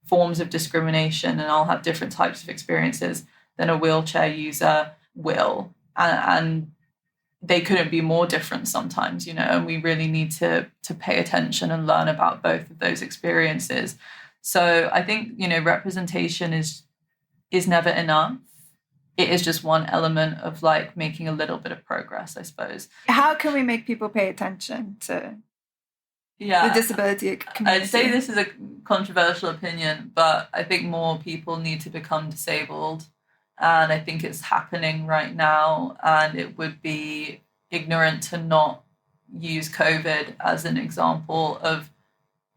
forms of discrimination, and I'll have different types of experiences than a wheelchair user will. And they couldn't be more different sometimes, and we really need to pay attention and learn about both of those experiences. So I think, representation is never enough. It is just one element of like making a little bit of progress, I suppose. How can we make people pay attention to the disability community? I'd say this is a controversial opinion, but I think more people need to become disabled. And I think it's happening right now. And it would be ignorant to not use COVID as an example of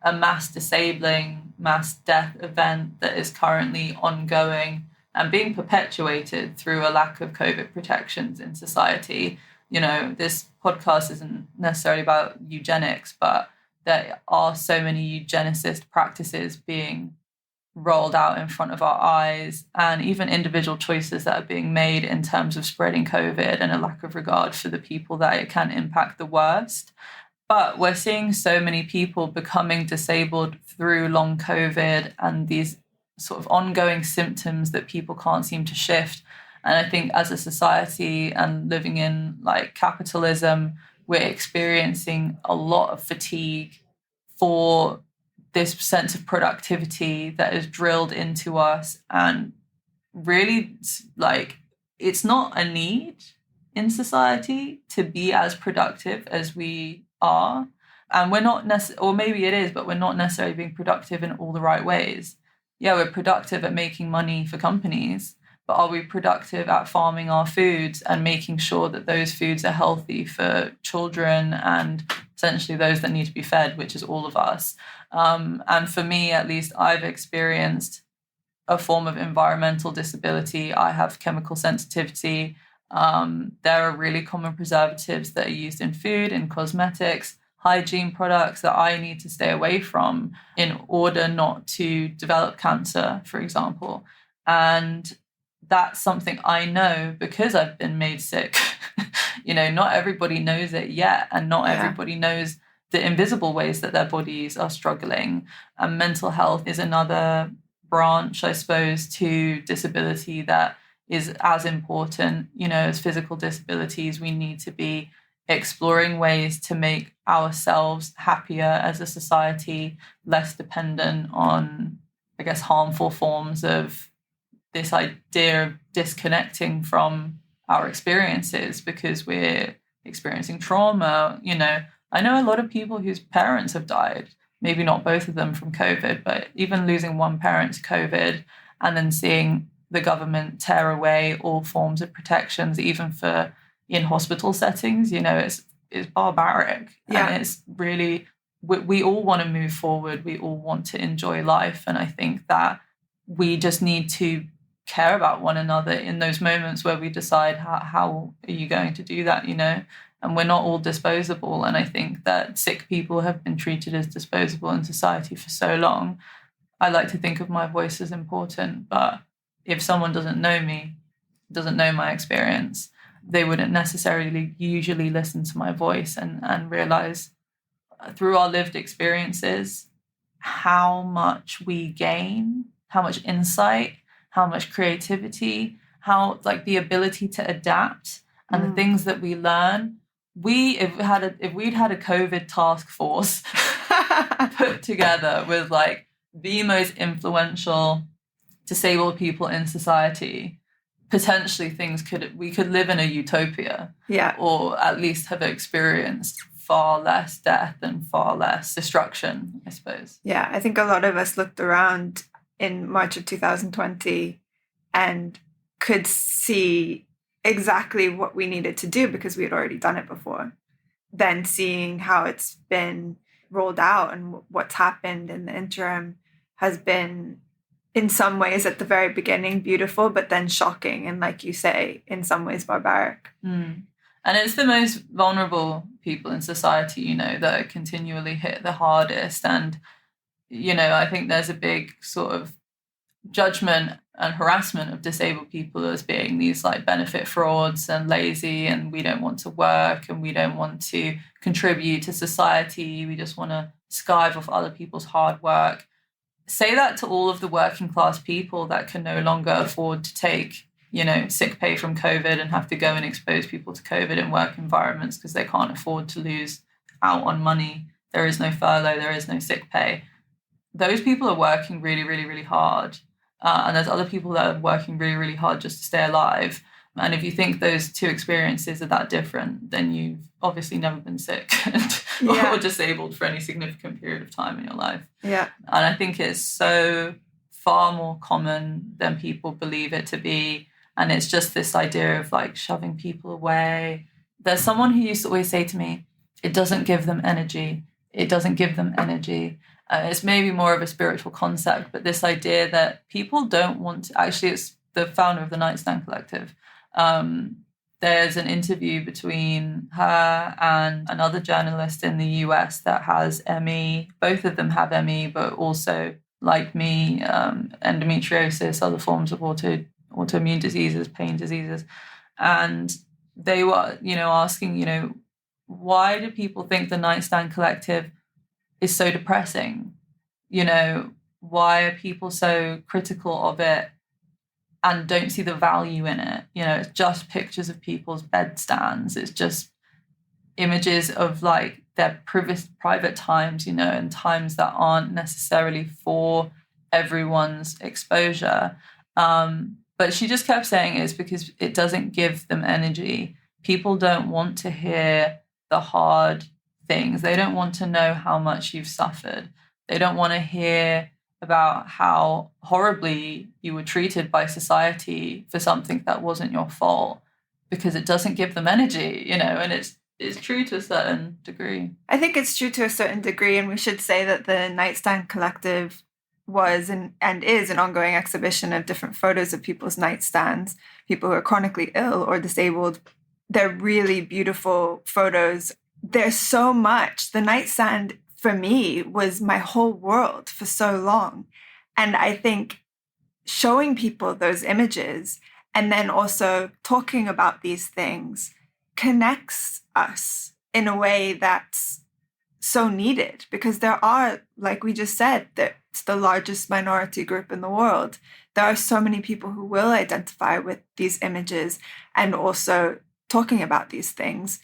a mass disabling, mass death event that is currently ongoing and being perpetuated through a lack of COVID protections in society. This podcast isn't necessarily about eugenics, but there are so many eugenicist practices being rolled out in front of our eyes, and even individual choices that are being made in terms of spreading COVID, and a lack of regard for the people that it can impact the worst. But we're seeing so many people becoming disabled through long COVID and these sort of ongoing symptoms that people can't seem to shift. And I think as a society and living in like capitalism, we're experiencing a lot of fatigue for this sense of productivity that is drilled into us. And really, like, it's not a need in society to be as productive as we are. And we're not necessarily, or maybe it is, but we're not necessarily being productive in all the right ways. Yeah, we're productive at making money for companies, but are we productive at farming our foods and making sure that those foods are healthy for children and essentially those that need to be fed, which is all of us? And for me, at least, I've experienced a form of environmental disability. I have chemical sensitivity. There are really common preservatives that are used in food, in cosmetics, hygiene products that I need to stay away from in order not to develop cancer, for example. And that's something I know because I've been made sick. Not everybody knows it yet, and not everybody knows the invisible ways that their bodies are struggling. And mental health is another branch, I suppose, to disability that is as important, as physical disabilities. We need to be exploring ways to make ourselves happier as a society, less dependent on, I guess, harmful forms of this idea of disconnecting from our experiences because we're experiencing trauma. I know a lot of people whose parents have died, maybe not both of them from COVID, but even losing one parent to COVID and then seeing the government tear away all forms of protections, even for in hospital settings, it's barbaric. Yeah. And it's really, we all want to move forward. We all want to enjoy life. And I think that we just need to care about one another in those moments where we decide how are you going to do that, and we're not all disposable. And I think that sick people have been treated as disposable in society for so long. I like to think of my voice as important, but if someone doesn't know me, doesn't know my experience, they wouldn't necessarily usually listen to my voice and realize through our lived experiences how much we gain, how much insight, how much creativity, how like the ability to adapt and the things that we learn. If we'd had a COVID task force put together with like the most influential disabled people in society, potentially we could live in a utopia. Yeah. Or at least have experienced far less death and far less destruction, I suppose. Yeah, I think a lot of us looked around in March of 2020 and could see exactly what we needed to do because we had already done it before. Then seeing how it's been rolled out and what's happened in the interim has been, in some ways at the very beginning, beautiful, but then shocking. And like you say, in some ways barbaric. And it's the most vulnerable people in society, that are continually hit the hardest. And, I think there's a big sort of judgment and harassment of disabled people as being these like benefit frauds and lazy, and we don't want to work and we don't want to contribute to society. We just want to skive off other people's hard work. Say that to all of the working class people that can no longer afford to take, sick pay from COVID and have to go and expose people to COVID in work environments because they can't afford to lose out on money. There is no furlough, there is no sick pay. Those people are working really, really, really hard. And there's other people that are working really, really hard just to stay alive. And if you think those two experiences are that different, then you've obviously never been sick or disabled for any significant period of time in your life. Yeah. And I think it's so far more common than people believe it to be. And it's just this idea of like shoving people away. There's someone who used to always say to me, it doesn't give them energy. It doesn't give them energy. It's maybe more of a spiritual concept, but this idea that people don't want to, actually it's the founder of the Nightstand Collective. There's an interview between her and another journalist in the US that has ME. Both of them have ME, but also, like me, endometriosis, other forms of autoimmune diseases, pain diseases. And they were, asking, why do people think the Nightstand Collective is so depressing? Why are people so critical of it and don't see the value in it? It's just pictures of people's bedstands. It's just images of like their private times, and times that aren't necessarily for everyone's exposure. But she just kept saying it's because it doesn't give them energy. People don't want to hear the hard things. They don't want to know how much you've suffered. They don't want to hear about how horribly you were treated by society for something that wasn't your fault, because it doesn't give them energy, and it's true to a certain degree. I think it's true to a certain degree, and we should say that the Nightstand Collective was and is an ongoing exhibition of different photos of people's nightstands, people who are chronically ill or disabled. They're really beautiful photos. There's so much. The nightstand, for me, was my whole world for so long. And I think showing people those images and then also talking about these things connects us in a way that's so needed, because there are, like we just said, that it's the largest minority group in the world. There are so many people who will identify with these images and also talking about these things.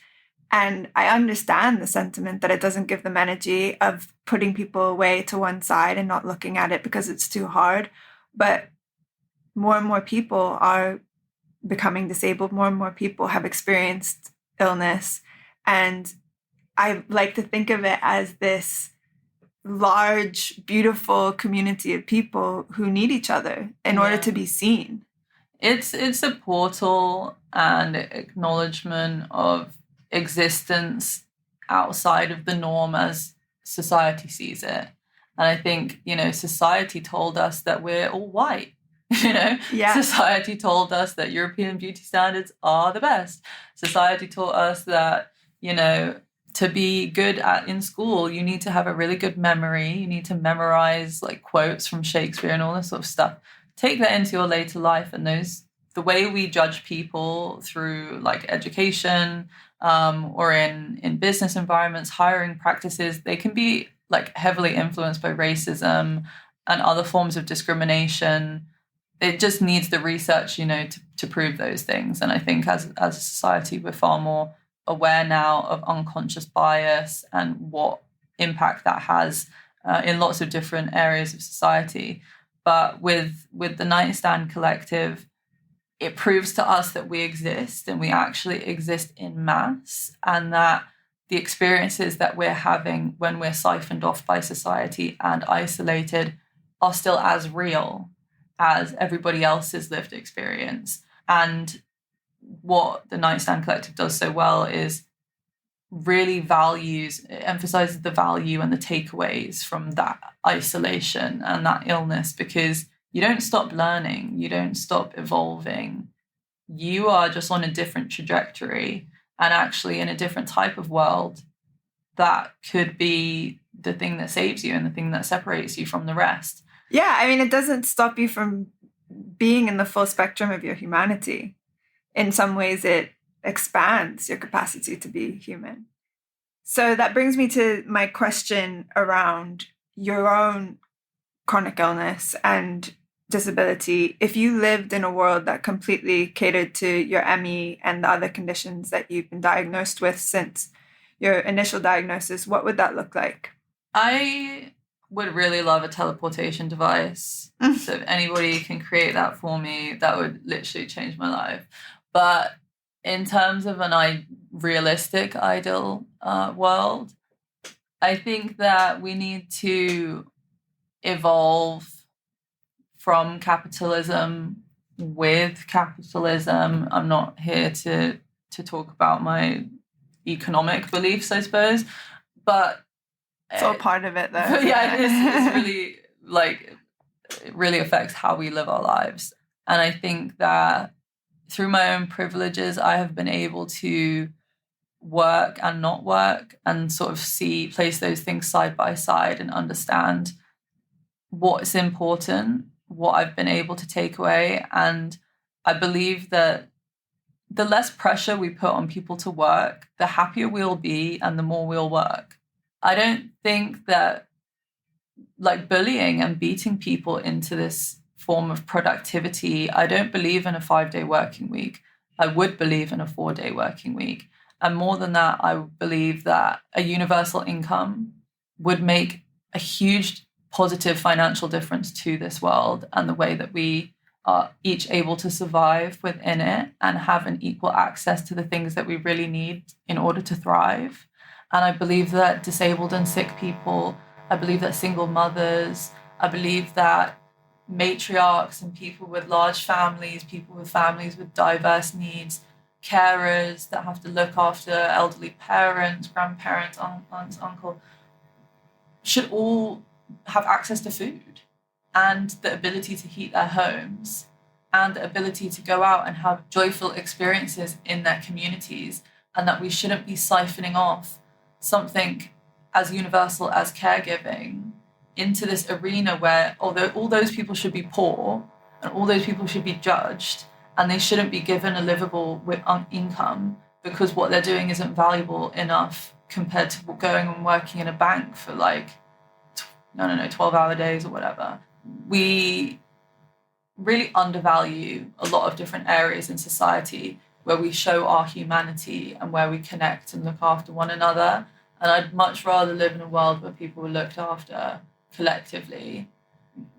And I understand the sentiment that it doesn't give them energy, of putting people away to one side and not looking at it because it's too hard. But more and more people are becoming disabled. More and more people have experienced illness. And I like to think of it as this large, beautiful community of people who need each other in order to be seen. It's a portal and acknowledgement of existence outside of the norm as society sees it. And I think, society told us that we're all white. Society told us that European beauty standards are the best. Society taught us that, to be good in school, you need to have a really good memory. You need to memorize like quotes from Shakespeare and all this sort of stuff. Take that into your later life, and the way we judge people through like education, or in business environments, hiring practices, they can be like heavily influenced by racism and other forms of discrimination. It just needs the research, to prove those things. And I think as a society, we're far more aware now of unconscious bias and what impact that has in lots of different areas of society. But with the Nightstand Collective, it proves to us that we exist, and we actually exist in mass, and that the experiences that we're having when we're siphoned off by society and isolated are still as real as everybody else's lived experience. And what the Nightstand Collective does so well is really emphasizes the value and the takeaways from that isolation and that illness, because you don't stop learning, you don't stop evolving. You are just on a different trajectory, and actually in a different type of world that could be the thing that saves you and the thing that separates you from the rest. Yeah, I mean, it doesn't stop you from being in the full spectrum of your humanity. In some ways, it expands your capacity to be human. So that brings me to my question around your own chronic illness and disability. If you lived in a world that completely catered to your ME and the other conditions that you've been diagnosed with since your initial diagnosis, what would that look like? I would really love a teleportation device. So if anybody can create that for me, that would literally change my life. But in terms of an realistic ideal world, I think that we need to evolve from capitalism with capitalism. I'm not here to talk about my economic beliefs, I suppose, but it's all part of it, though. But yeah, it's really it really affects how we live our lives. And I think that through my own privileges, I have been able to work and not work, and sort of place those things side by side and understand what's important, what I've been able to take away. And I believe that the less pressure we put on people to work, the happier we'll be and the more we'll work. I don't think that bullying and beating people into this form of productivity, I don't believe in a 5-day working week. I would believe in a 4-day working week. And more than that, I believe that a universal income would make a huge positive financial difference to this world and the way that we are each able to survive within it and have an equal access to the things that we really need in order to thrive. And I believe that disabled and sick people, I believe that single mothers, I believe that matriarchs and people with large families, people with families with diverse needs, carers that have to look after elderly parents, grandparents, aunts, uncle, should all have access to food and the ability to heat their homes and the ability to go out and have joyful experiences in their communities, and that we shouldn't be siphoning off something as universal as caregiving into this arena where, although all those people should be poor and all those people should be judged and they shouldn't be given a livable income because what they're doing isn't valuable enough compared to going and working in a bank for 12-hour days or whatever. We really undervalue a lot of different areas in society where we show our humanity and where we connect and look after one another. And I'd much rather live in a world where people are looked after collectively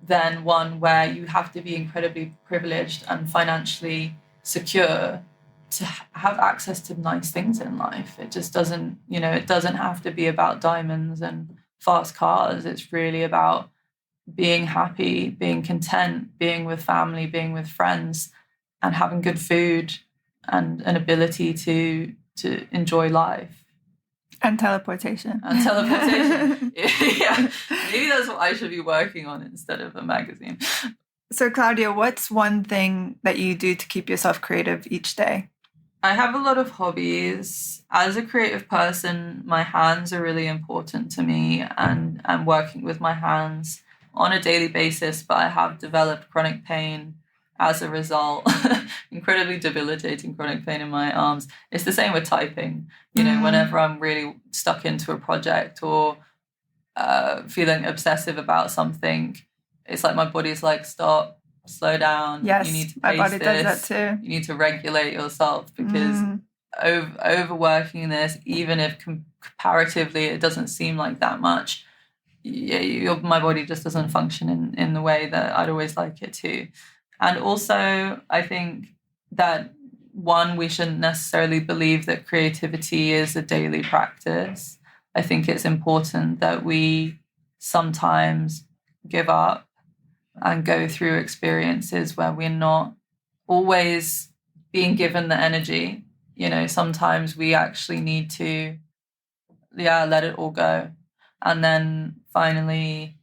than one where you have to be incredibly privileged and financially secure to have access to nice things in life. It just doesn't, it doesn't have to be about diamonds and fast cars. It's really about being happy, being content, being with family, being with friends, and having good food and an ability to enjoy life. And teleportation. Yeah. Maybe that's what I should be working on instead of a magazine. So, Claudia, what's one thing that you do to keep yourself creative each day? I have a lot of hobbies. As a creative person, my hands are really important to me, and I'm working with my hands on a daily basis, but I have developed chronic pain as a result, incredibly debilitating chronic pain in my arms. It's the same with typing. Whenever I'm really stuck into a project or feeling obsessive about something, it's like my body's like, stop, slow down. Yes, you need to my pace body this. does that too. You need to regulate yourself because overworking this, even if comparatively it doesn't seem like that much, my body just doesn't function in the way that I'd always like it to. And also, I think that we shouldn't necessarily believe that creativity is a daily practice. I think it's important that we sometimes give up and go through experiences where we're not always being given the energy. Sometimes we actually need to, let it all go. And then finally,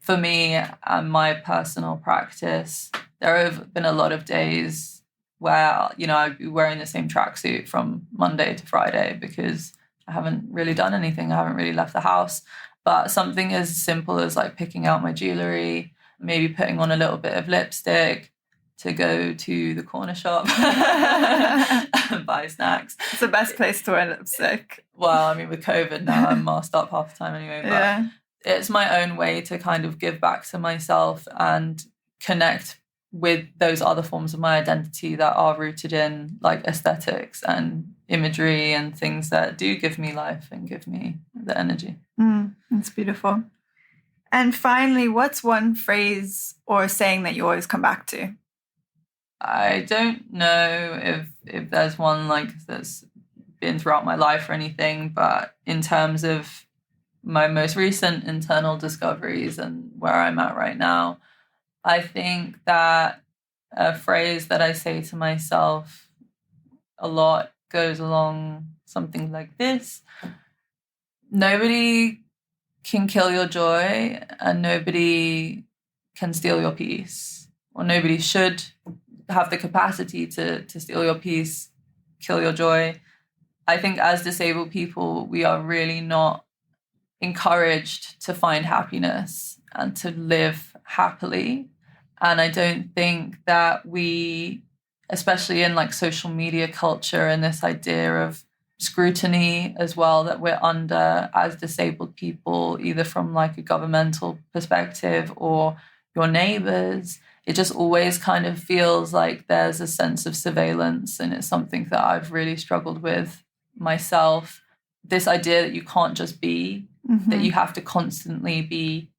for me and my personal practice, there have been a lot of days where, I'd be wearing the same tracksuit from Monday to Friday because I haven't really done anything. I haven't really left the house. But something as simple as like picking out my jewelry, maybe putting on a little bit of lipstick, to go to the corner shop and buy snacks. It's the best place to wear lipstick. Well, I mean, with COVID now, I'm masked up half the time anyway. But it's my own way to kind of give back to myself and connect with those other forms of my identity that are rooted in like aesthetics and imagery and things that do give me life and give me the energy. That's beautiful. And finally, what's one phrase or saying that you always come back to? I don't know if there's one like that's been throughout my life or anything, but in terms of my most recent internal discoveries and where I'm at right now, I think that a phrase that I say to myself a lot goes along something like this: nobody can kill your joy and nobody can steal your peace, or nobody should have the capacity to steal your peace, kill your joy. I think as disabled people, we are really not encouraged to find happiness and to live happily. And I don't think that we, especially in like social media culture and this idea of scrutiny as well that we're under as disabled people, either from like a governmental perspective or your neighbors, it just always kind of feels like there's a sense of surveillance. And it's something that I've really struggled with myself. This idea that you can't just be, that you have to constantly be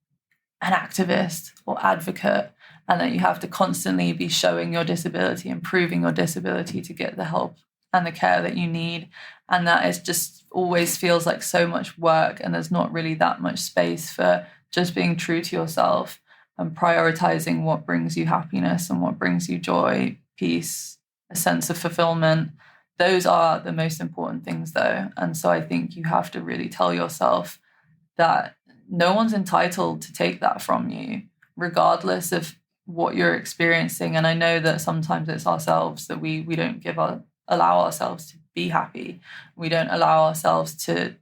an activist or advocate, and that you have to constantly be showing your disability and proving your disability to get the help and the care that you need. And that is just always feels like so much work, and there's not really that much space for just being true to yourself and prioritizing what brings you happiness and what brings you joy, peace, a sense of fulfillment. Those are the most important things though. And so I think you have to really tell yourself that no one's entitled to take that from you, regardless of what you're experiencing. And I know that sometimes it's ourselves that we don't allow ourselves to be happy. We don't allow ourselves to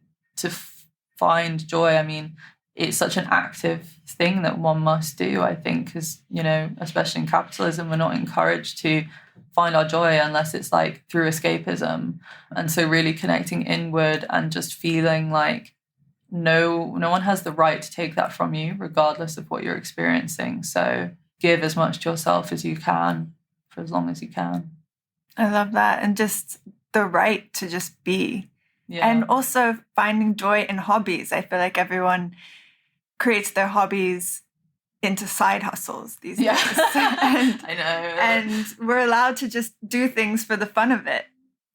find joy. I mean, it's such an active thing that one must do, I think, because, especially in capitalism, we're not encouraged to find our joy unless it's like through escapism. And so really connecting inward and just feeling like no one has the right to take that from you, regardless of what you're experiencing. So give as much to yourself as you can for as long as you can. I love that. And just the right to just be. Yeah. And also finding joy in hobbies. I feel like everyone creates their hobbies into side hustles these days. I know. And we're allowed to just do things for the fun of it.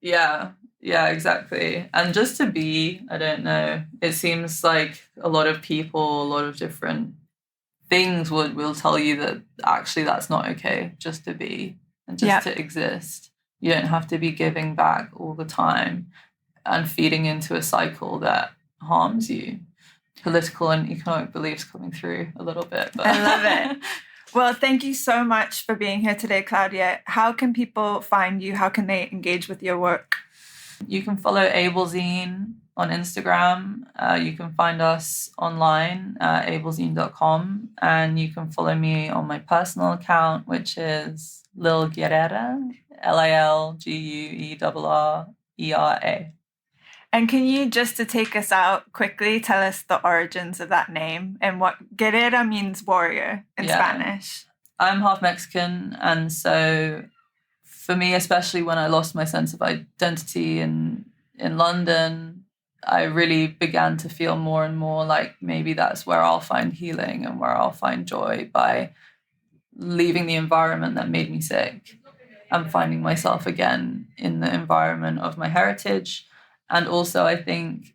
Yeah, exactly. And just to be, I don't know, it seems like a lot of people, a lot of different things will tell you that actually that's not okay, just to be and just to exist. You don't have to be giving back all the time and feeding into a cycle that harms you. Political and economic beliefs coming through a little bit. But. I love it. Well, thank you so much for being here today, Claudia. How can people find you? How can they engage with your work? You can follow Ablezine on Instagram. You can find us online at ablezine.com. And you can follow me on my personal account, which is Lil Guerrera, LILGUERRERA. And can you, just to take us out quickly, tell us the origins of that name and what guerrera means warrior in Spanish? I'm half Mexican. And so for me, especially when I lost my sense of identity in London, I really began to feel more and more like maybe that's where I'll find healing and where I'll find joy, by leaving the environment that made me sick and finding myself again in the environment of my heritage. And also I think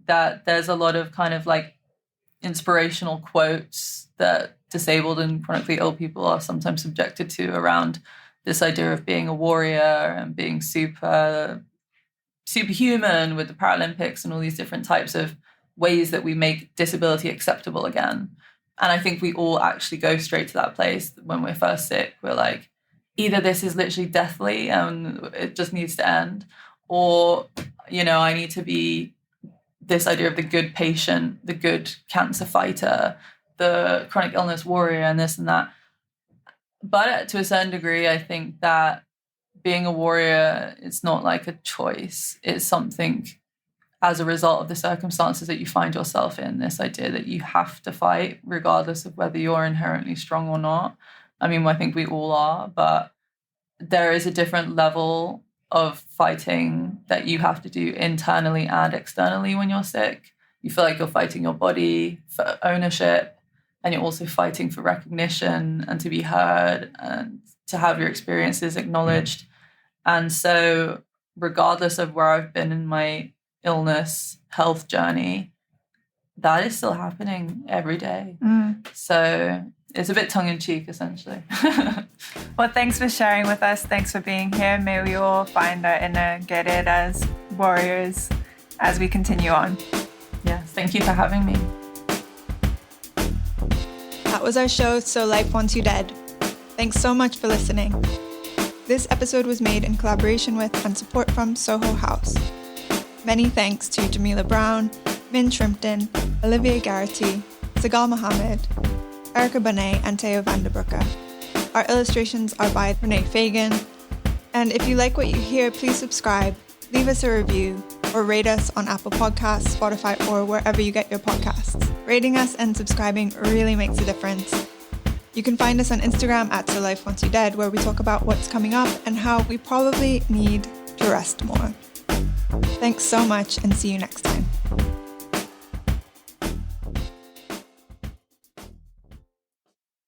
that there's a lot of kind of like inspirational quotes that disabled and chronically ill people are sometimes subjected to around this idea of being a warrior and being superhuman with the Paralympics and all these different types of ways that we make disability acceptable again. And I think we all actually go straight to that place when we're first sick. We're like, either this is literally deathly and it just needs to end, or, you know, I need to be this idea of the good patient, the good cancer fighter, the chronic illness warrior, and this and that. But to a certain degree, I think that being a warrior, it's not like a choice. It's something as a result of the circumstances that you find yourself in, this idea that you have to fight regardless of whether you're inherently strong or not. I mean, I think we all are, but there is a different level of fighting that you have to do internally and externally when you're sick. You feel like you're fighting your body for ownership, and you're also fighting for recognition and to be heard and to have your experiences acknowledged. And so regardless of where I've been in my illness health journey, that is still happening every day. So it's a bit tongue-in-cheek, essentially. Well, thanks for sharing with us. Thanks for being here. May we all find our inner Gered as warriors as we continue on. Yes, thank you for having me. That was our show, So Life Wants You Dead. Thanks so much for listening. This episode was made in collaboration with and support from Soho House. Many thanks to Jamila Brown, Min Shrimpton, Olivier Garrity, Sagal Mohammed, Erica Bonet, and Theo Vanderbrucke. Our illustrations are by Renee Fagan. And if you like what you hear, please subscribe, leave us a review, or rate us on Apple Podcasts, Spotify, or wherever you get your podcasts. Rating us and subscribing really makes a difference. You can find us on Instagram at So Life Wants You Dead, where we talk about what's coming up and how we probably need to rest more. Thanks so much, and see you next time.